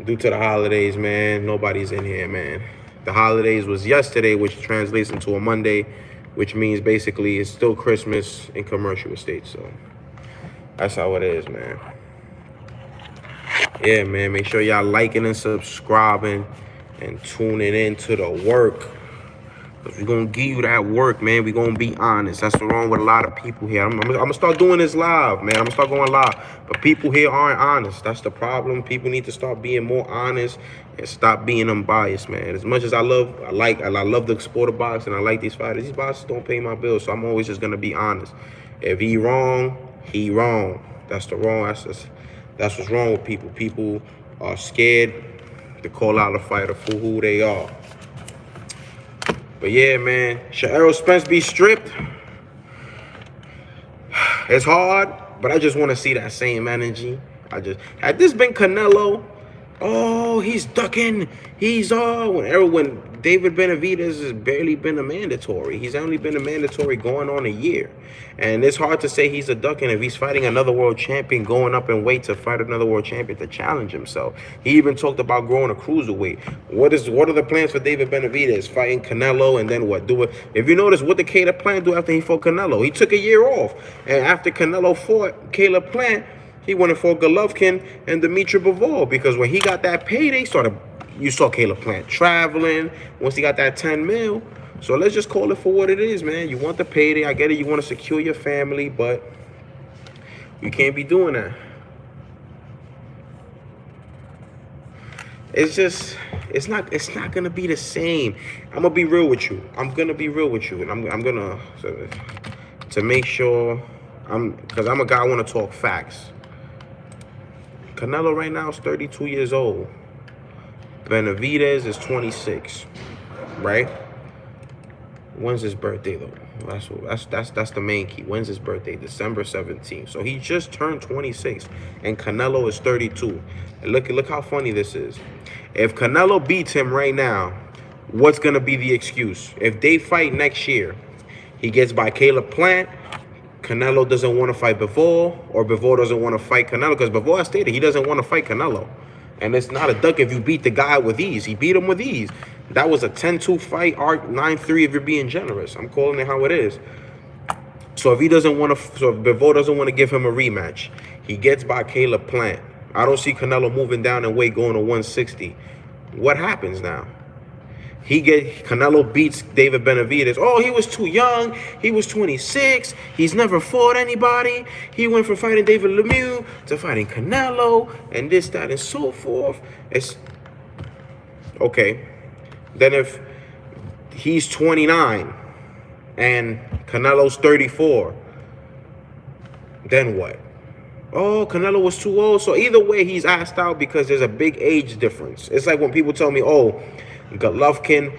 due to the holidays, man, nobody's in here, man. The holidays was yesterday, which translates into a Monday, which means basically it's still Christmas in commercial estates, so that's how it is, man. Yeah, man, make sure y'all liking and subscribing and tuning in to the work. We're going to give you that work, man. We're going to be honest. That's what's wrong with a lot of people here. I'm going to start doing this live, man. I'm going to start going live. But people here aren't honest. That's the problem. People need to start being more honest and stop being unbiased, man. As much as I love the sport of boxing, I like these fighters. These boxers don't pay my bills, so I'm always just going to be honest. If he wrong, he wrong. That's what's wrong with people. People are scared to call out a fighter for who they are. But yeah, man, should Errol Spence be stripped? It's hard, but I just want to see that same energy. Had this been Canelo, oh, he's ducking. When David Benavidez has barely been a mandatory. He's only been a mandatory going on a year. And it's hard to say he's a ducking if he's fighting another world champion, going up in weight to fight another world champion to challenge himself. He even talked about growing a cruiserweight. What are the plans for David Benavidez? Fighting Canelo and then what? If you notice, what did Caleb Plant do after he fought Canelo? He took a year off. And after Canelo fought Caleb Plant, he went and fought Golovkin and Dimitri Bivol, because when he got that payday, you saw Caleb Plant traveling once he got that 10 mil. So let's just call it for what it is, man. You want the payday. I get it. You want to secure your family, but you can't be doing that. It's not going to be the same. I'm going to be real with you. And I'm going to make sure, because I'm a guy, I want to talk facts. Canelo right now is 32 years old. Benavidez is 26, right? When's his birthday, though? That's the main key. When's his birthday? December 17th. So he just turned 26, and Canelo is 32. And look how funny this is. If Canelo beats him right now, what's going to be the excuse? If they fight next year, he gets by Caleb Plant, Canelo doesn't want to fight Bivol, or Bivol doesn't want to fight Canelo, because Bivol has stated he doesn't want to fight Canelo. And it's not a duck if you beat the guy with ease. He beat him with ease. That was a 10-2 fight, 9-3 if you're being generous. I'm calling it how it is. So if Bivol doesn't want to give him a rematch, he gets by Caleb Plant. I don't see Canelo moving down in weight going to 160. What happens now? Canelo beats David Benavidez. Oh, he was too young. He was 26. He's never fought anybody. He went from fighting David Lemieux to fighting Canelo and this, that, and so forth. It's okay. Then if he's 29 and Canelo's 34, then what? Oh, Canelo was too old. So either way, he's asked out because there's a big age difference. It's like when people tell me, oh, Golovkin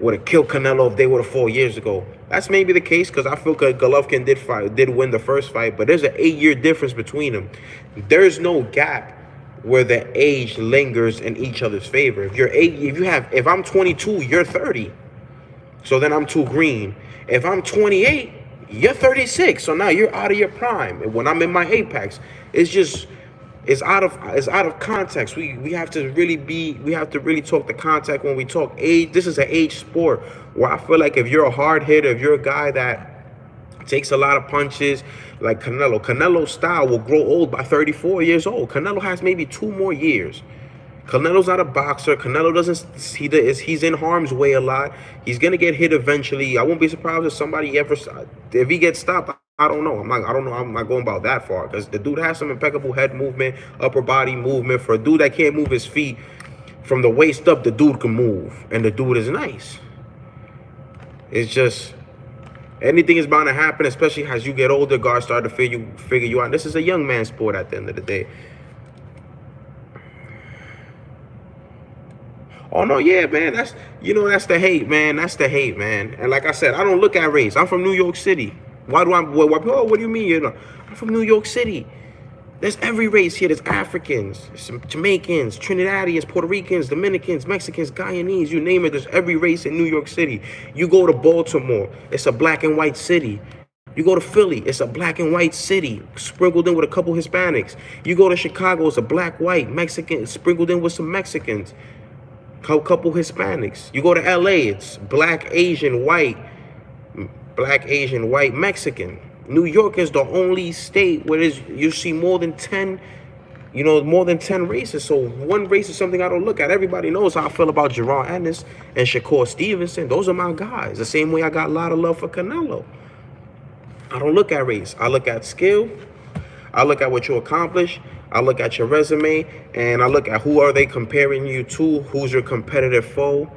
would have killed Canelo if they would have fought years ago. That's maybe the case, because I feel Golovkin did win the first fight, but there's an 8-year difference between them. There's no gap where the age lingers in each other's favor. If I'm 22, you're 30. So then I'm too green. If I'm 28, you're 36. So now you're out of your prime. And when I'm in my apex, it's out of context. We have to really talk the context when we talk age. This is an age sport where I feel like if you're a hard hitter, if you're a guy that takes a lot of punches, like Canelo's style will grow old by 34 years old. Canelo has maybe 2 more years. Canelo's not a boxer. Canelo he's in harm's way a lot. He's gonna get hit eventually. I won't be surprised if he gets stopped. I don't know. I'm not going about that far, because the dude has some impeccable head movement, upper body movement. For a dude that can't move his feet from the waist up, the dude can move, and the dude is nice. It's just anything is bound to happen, especially as you get older. Guards start to figure you out. This is a young man's sport at the end of the day. Oh no, yeah, man. That's the hate, man. That's the hate, man. And like I said, I don't look at race. I'm from New York City. What do you mean? I'm from New York City. There's every race here. There's Africans, some Jamaicans, Trinidadians, Puerto Ricans, Dominicans, Mexicans, Guyanese, you name it. There's every race in New York City. You go to Baltimore, it's a black and white city. You go to Philly, it's a black and white city, sprinkled in with a couple Hispanics. You go to Chicago, it's a black, white, Mexican, sprinkled in with some Mexicans, couple Hispanics. You go to LA, it's black, Asian, white, Mexican. New York is the only state where you see more than 10 You know, more than 10 races. So one race is something I don't look at. Everybody knows how I feel about Jaron Ennis and Shakur Stevenson. Those are my guys. The same way I got a lot of love for Canelo. I don't look at race. I look at skill. I look at what you accomplish. I look at your resume. And I look at who are they comparing you to. Who's your competitive foe.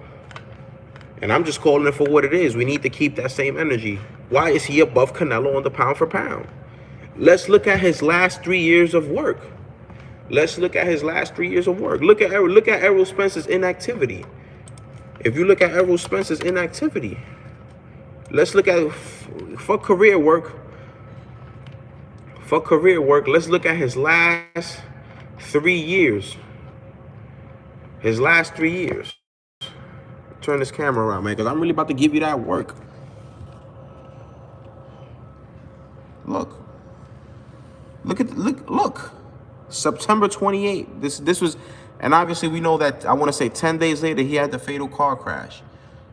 And I'm just calling it for what it is. We need to keep that same energy. Why is he above Canelo on the pound for pound? Let's look at his last 3 years of work. Let's look at his last 3 years of work. Look at Errol Spence's inactivity. If you look at Errol Spence's inactivity, let's look at for career work. For career work, let's look at his last 3 years. His last 3 years. Turn this camera around, man, because I'm really about to give you that work. Look. Look. September 28th. This was, and obviously we know that, I want to say 10 days later, he had the fatal car crash.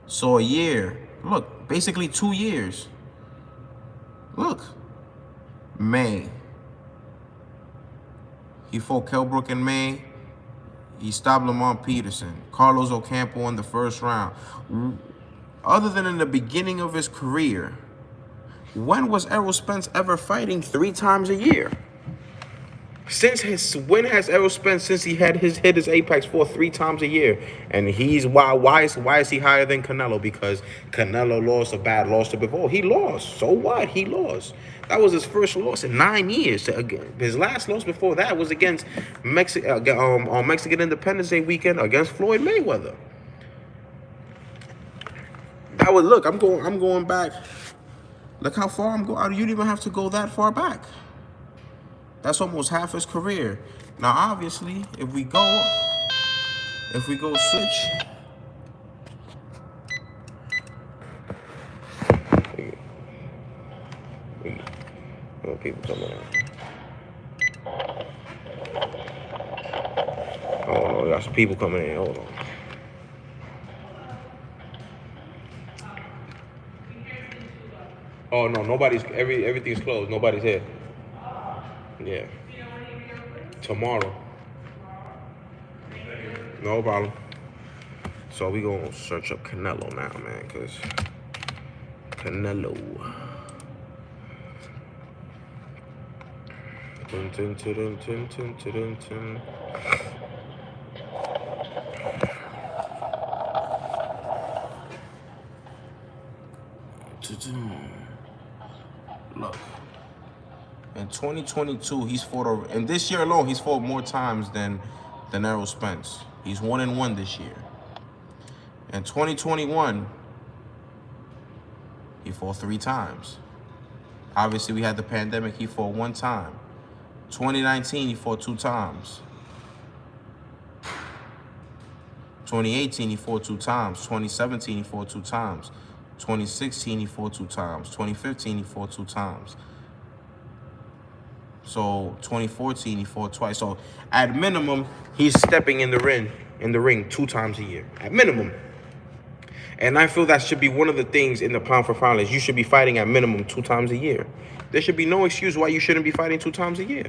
So a year. Look, basically 2 years. Look. May. He fought Kell Brook in May. He stopped Lamont Peterson. Carlos Ocampo in the first round. Other than in the beginning of his career, when was Errol Spence ever fighting 3 times a year? When has Errol Spence, since he had hit his apex, fought 3 times a year? And why is he higher than Canelo? Because Canelo lost a bad loss to before. He lost. So what? He lost. That was his first loss in 9 years. His last loss before that was against on Mexican Independence Day weekend against Floyd Mayweather. That was, look, I'm going back. Look how far I'm going. You don't even have to go that far back. That's almost half his career. Now, obviously, if we go switch. People coming in. Oh no, got some people coming in. Hold on. Oh no, everything's closed. Nobody's here. Yeah. Tomorrow. No problem. So we gonna search up Canelo now, man, cause Canelo. Dun, dun, dun, dun, dun, dun, dun, dun. Look, in 2022, he's fought, and this year alone, he's fought more times than Errol Spence. He's 1-1 this year. In 2021, he fought 3 times. Obviously, we had the pandemic. He fought 1 time. 2019, he fought 2 times. 2018, he fought 2 times. 2017, he fought 2 times. 2016, he fought 2 times. 2015, he fought 2 times. So 2014, he fought twice. So at minimum, he's stepping in the ring 2 times a year. At minimum. And I feel that should be one of the things in the pound for pound is you should be fighting at minimum 2 times a year. There should be no excuse why you shouldn't be fighting 2 times a year.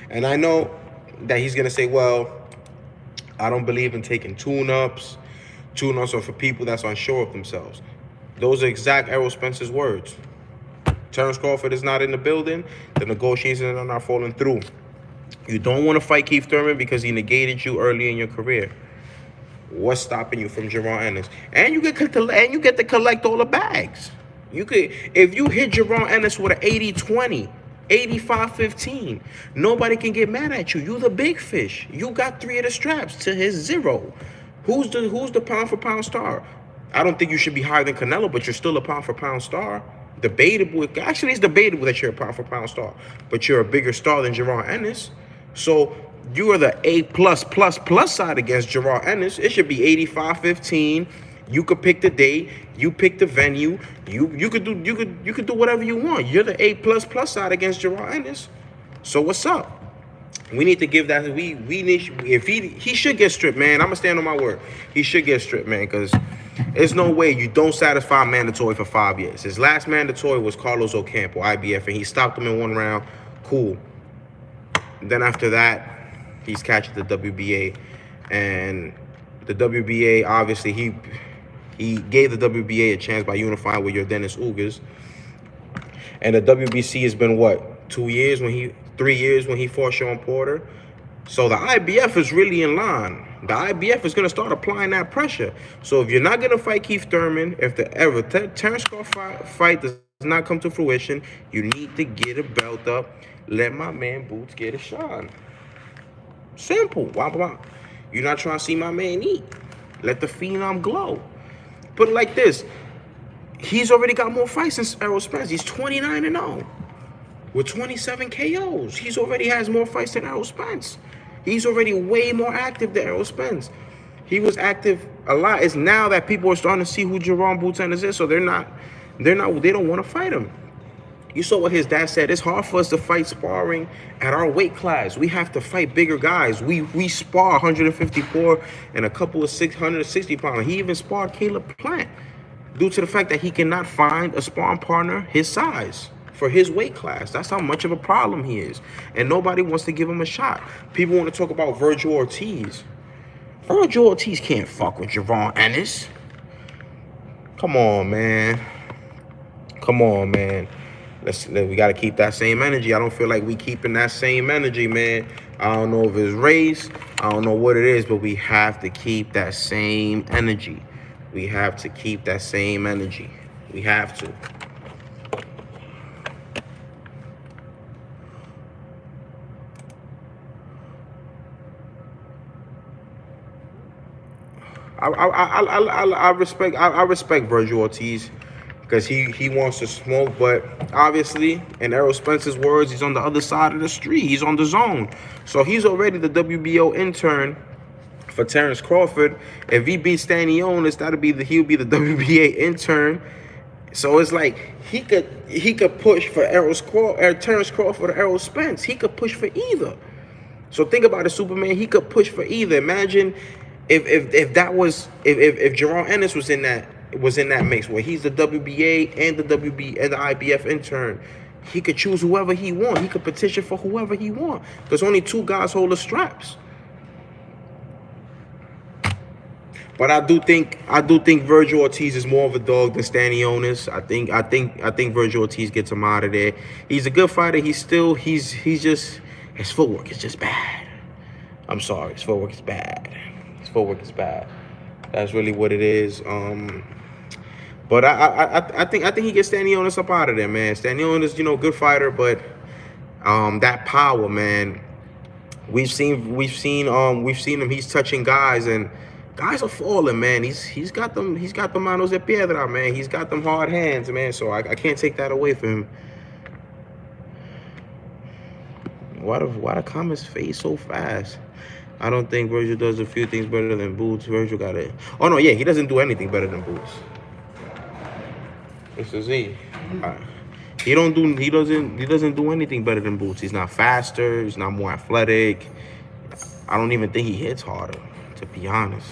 And I know that he's going to say, well, I don't believe in taking tune-ups. Tune-ups are for people that's unsure of themselves. Those are exact Errol Spence's words. Terence Crawford is not in the building. The negotiations are not falling through. You don't want to fight Keith Thurman because he negated you early in your career. What's stopping you from Jaron Ennis? And you get to collect all the bags. You could, if you hit Jaron Ennis with an 80-20, 85-15, nobody can get mad at you. You the big fish. You got 3 of the straps to his 0. Who's the pound for pound star? I don't think you should be higher than Canelo, but you're still a pound for pound star. Debatable. Actually, it's debatable that you're a pound for pound star, but you're a bigger star than Jaron Ennis. So you are the A+++ side against Jaron Ennis. It should be 85-15. You could pick the date. You pick the venue. You could do whatever you want. You're the A++ side against Jaron Ennis. So what's up? We need to give that. We need. If he should get stripped, man. I'm gonna stand on my word. He should get stripped, man, because there's no way you don't satisfy mandatory for 5 years. His last mandatory was Carlos Ocampo, IBF, and he stopped him in 1 round. Cool. Then after that, he's catching the WBA, and the WBA obviously he gave the WBA a chance by unifying with your Dennis Ugas, and the WBC has been what, 3 years when he fought Sean Porter. So the IBF is really in line. The IBF is going to start applying that pressure. So if you're not going to fight Keith Thurman, if the Terence Crawford fight does not come to fruition, you need to get a belt up. Let my man Boots get a shot. Simple. Why? You're not trying to see my man eat. Let the phenom glow. Put it like this. He's already got more fights than Errol Spence. He's 29-0 with 27 KOs. He's already has more fights than Errol Spence. He's already way more active than Errol Spence. He was active a lot. It's now that people are starting to see who Jerome Boots Ennis is, so they don't want to fight him. You saw what his dad said. It's hard for us to fight sparring at our weight class. We have to fight bigger guys. We spar 154 and a couple of 660 pounds. He even sparred Caleb Plant due to the fact that he cannot find a sparring partner his size for his weight class. That's how much of a problem he is. And nobody wants to give him a shot. People want to talk about Virgil Ortiz. Virgil Ortiz can't fuck with Javon Ennis. Come on, man. Come on, man. We got to keep that same energy. I don't feel like we keeping that same energy, man. I don't know if it's race. I don't know what it is, but we have to keep that same energy. We have to keep that same energy. We have to. I respect Virgil Ortiz because he wants to smoke, but obviously, in Errol Spence's words, he's on the other side of the street. He's on the zone. So he's already the WBO intern for Terence Crawford. If he beats Stanionis, he'll be the WBA intern. So it's like he could push for Terence Crawford or Errol Spence. He could push for either. So think about it, Superman. He could push for either. Imagine if Jerome Ennis was in that mix where he's the WBA and the IBF intern. He could choose whoever he wants. He could petition for whoever he wants. Because only two guys hold the straps. But I do think Virgil Ortiz is more of a dog than Stanionis. I think Virgil Ortiz gets him out of there. He's a good fighter. He's just his footwork is just bad. I'm sorry, his footwork is bad. His footwork is bad. That's really what it is. But I think he gets Stanionis up out of there, man. Stanionis, good fighter, but that power, man. We've seen him. He's touching guys, and guys are falling, man. He's got them manos de piedra, man. He's got them hard hands, man. So I can't take that away from him. Why the comments fade so fast? I don't think Virgil does a few things better than Boots. Virgil got it. Oh no, yeah, he doesn't do anything better than Boots. This is he. He doesn't do anything better than Boots. He's not faster. He's not more athletic. I don't even think he hits harder, to be honest.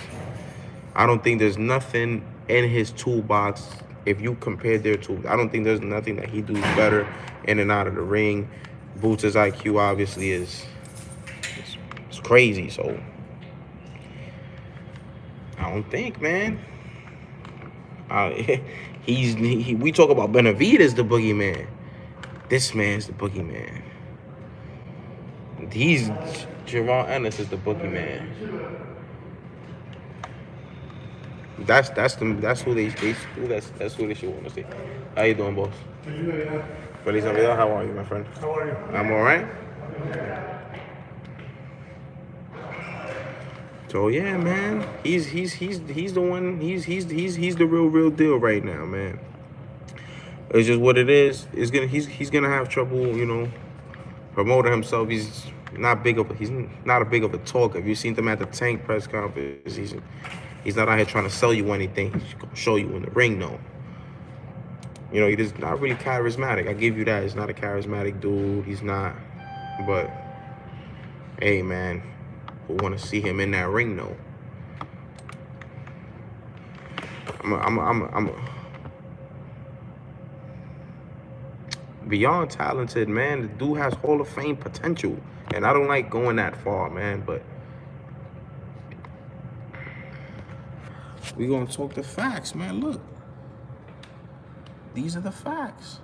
I don't think there's nothing in his toolbox. If you compare their tools, I don't think there's nothing that he does better in and out of the ring. Boots' IQ obviously is crazy, so I don't think, man. We talk about Benavidez, the boogeyman. This man's the boogeyman. Jerome Ennis is the boogeyman. That's who they should want to see. How you doing, boss? Feliz Navidad. How are you, my friend? How are you? I'm all right. So yeah, man, he's the one. He's the real deal right now, man. It's just what it is. He's gonna have trouble, promoting himself. He's not a big of a talker. If you've seen him at the Tank press conference, he's not out here trying to sell you anything. He's gonna show you in the ring, though. He's not really charismatic. I give you that. He's not a charismatic dude. He's not. But hey, man, we want to see him in that ring, though. beyond talented, man. The dude has Hall of Fame potential. And I don't like going that far, man, but we gonna talk the facts, man. Look. These are the facts.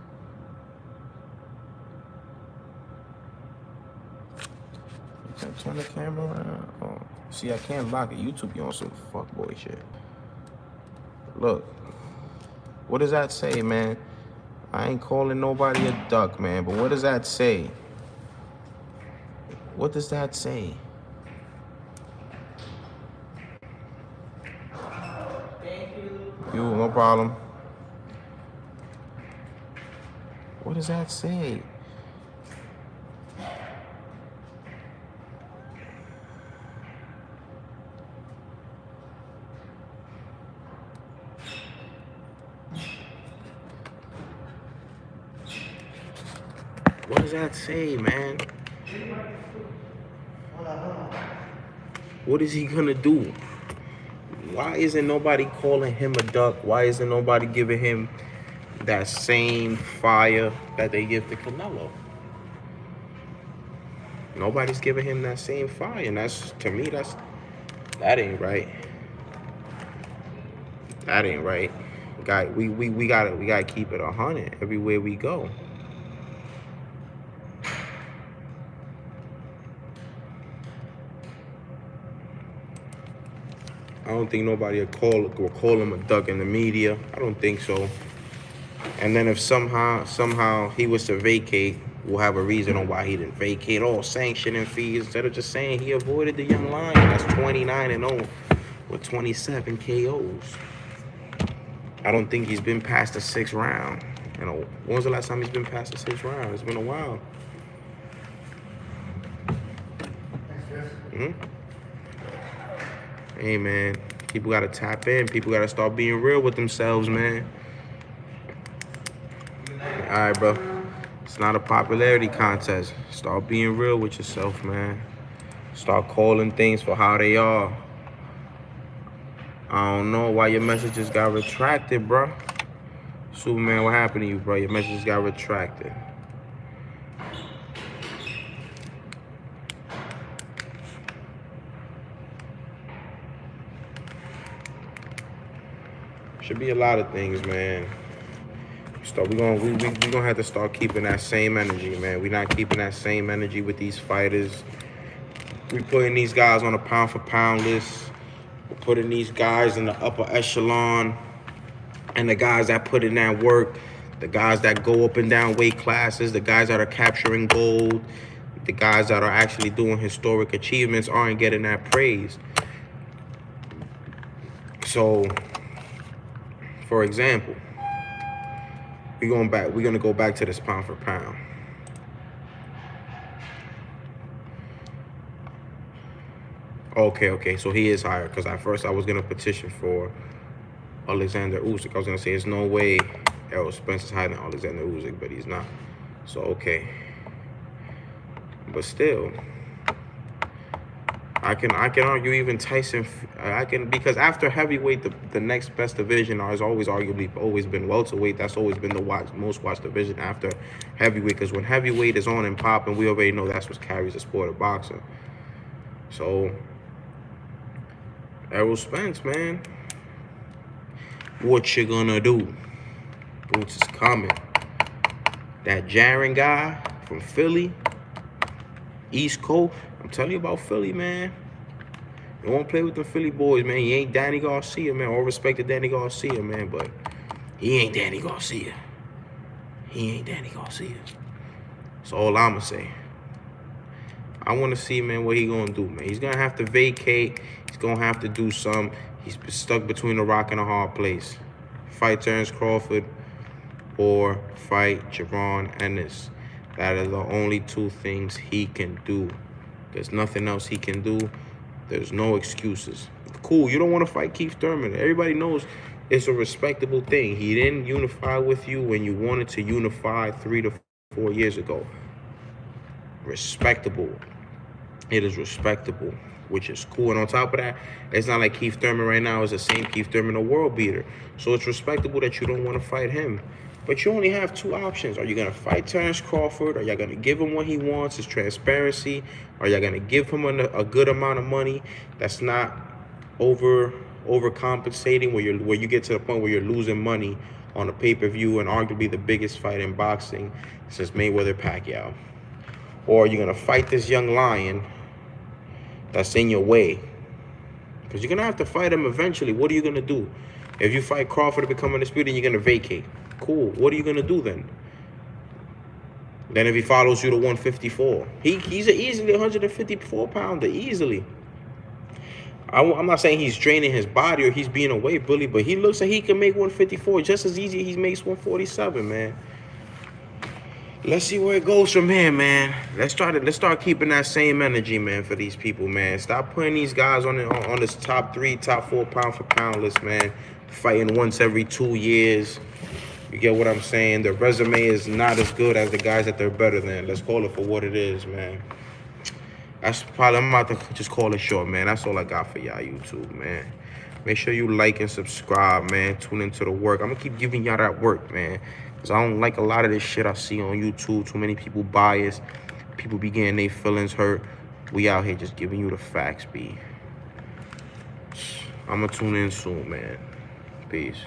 You can turn the camera around. Oh. See, I can't lock it. YouTube, you on some fuckboy shit. Look. What does that say, man? I ain't calling nobody a duck, man, but what does that say? What does that say? Thank you. You, no problem. What does that say? What does that say, man? What is he gonna do? Why isn't nobody calling him a duck? Why isn't nobody giving him that same fire that they give to Canelo? Nobody's giving him that same fire, and that's, to me, that ain't right. That ain't right. We gotta keep it 100 everywhere we go. I don't think nobody will call him a duck in the media. I don't think so. And then if somehow he was to vacate, we'll have a reason on why he didn't vacate. All sanctioning fees, instead of just saying he avoided the young lion. That's 29-0 with 27 KOs. I don't think he's been past the 6th round. You know, when was the last time he's been past the 6th round? It's been a while. Hey, man, people got to tap in. People got to start being real with themselves, man. All right, bro. It's not a popularity contest. Start being real with yourself, man. Start calling things for how they are. I don't know why your messages got retracted, bro. Superman, what happened to you, bro? Your messages got retracted. Should be a lot of things, man. We're gonna have to start keeping that same energy, man. We're not keeping that same energy with these fighters. We putting these guys on a pound for pound list. We're putting these guys in the upper echelon, and the guys that put in that work, the guys that go up and down weight classes, the guys that are capturing gold, the guys that are actually doing historic achievements aren't getting that praise. So, for example, we're gonna go back to this pound for pound. Okay, so he is higher, because at first I was gonna petition for Alexander Usyk. I was gonna say there's no way Errol Spence is higher than Alexander Usyk, but he's not. So okay. But still, I can argue even Tyson. Because after heavyweight, the next best division has always been welterweight. That's always been the most watched division after heavyweight. Because when heavyweight is on and popping, we already know that's what carries the sport of boxing. So, Errol Spence, man, what you gonna do? Boots is coming. That Jaren guy from Philly, East Coast. I'm telling you about Philly, man. You won't play with the Philly boys, man. He ain't Danny Garcia, man. All respect to Danny Garcia, man, but he ain't Danny Garcia. He ain't Danny Garcia. That's all I'ma say. I want to see, man, what he gonna do, man. He's gonna have to vacate. He's gonna have to do something. He's stuck between a rock and a hard place. Fight Terrence Crawford or fight Javon Ennis. That are the only two things he can do. There's nothing else he can do. There's no excuses. Cool, you don't want to fight Keith Thurman. Everybody knows it's a respectable thing. He didn't unify with you when you wanted to unify 3 to 4 years ago. Respectable. It is respectable, which is cool. And on top of that, it's not like Keith Thurman right now is the same Keith Thurman, a world beater. So it's respectable that you don't want to fight him. But you only have two options. Are you going to fight Terrence Crawford? Are y'all going to give him what he wants, his transparency? Are y'all going to give him a good amount of money that's not overcompensating, where you get to the point where you're losing money on a pay-per-view and arguably the biggest fight in boxing since Mayweather-Pacquiao? Or are you going to fight this young lion that's in your way? Because you're going to have to fight him eventually. What are you going to do? If you fight Crawford to become undisputed, you're going to vacate. Cool. What are you going to do then? Then if he follows you to 154, he's an easily 154-pounder, easily. I'm not saying he's draining his body or he's being a weight bully, but he looks like he can make 154 just as easy as he makes 147, man. Let's see where it goes from here, man. Let's start keeping that same energy, man, for these people, man. Stop putting these guys on this top 3, top 4 pound for pound list, man. Fighting once every 2 years. You get what I'm saying? Their resume is not as good as the guys that they're better than. Let's call it for what it is, man. I'm about to just call it short, man. That's all I got for y'all, YouTube, man. Make sure you like and subscribe, man. Tune into the work. I'm going to keep giving y'all that work, man. Because I don't like a lot of this shit I see on YouTube. Too many people biased. People be getting their feelings hurt. We out here just giving you the facts, B. I'm going to tune in soon, man. Peace.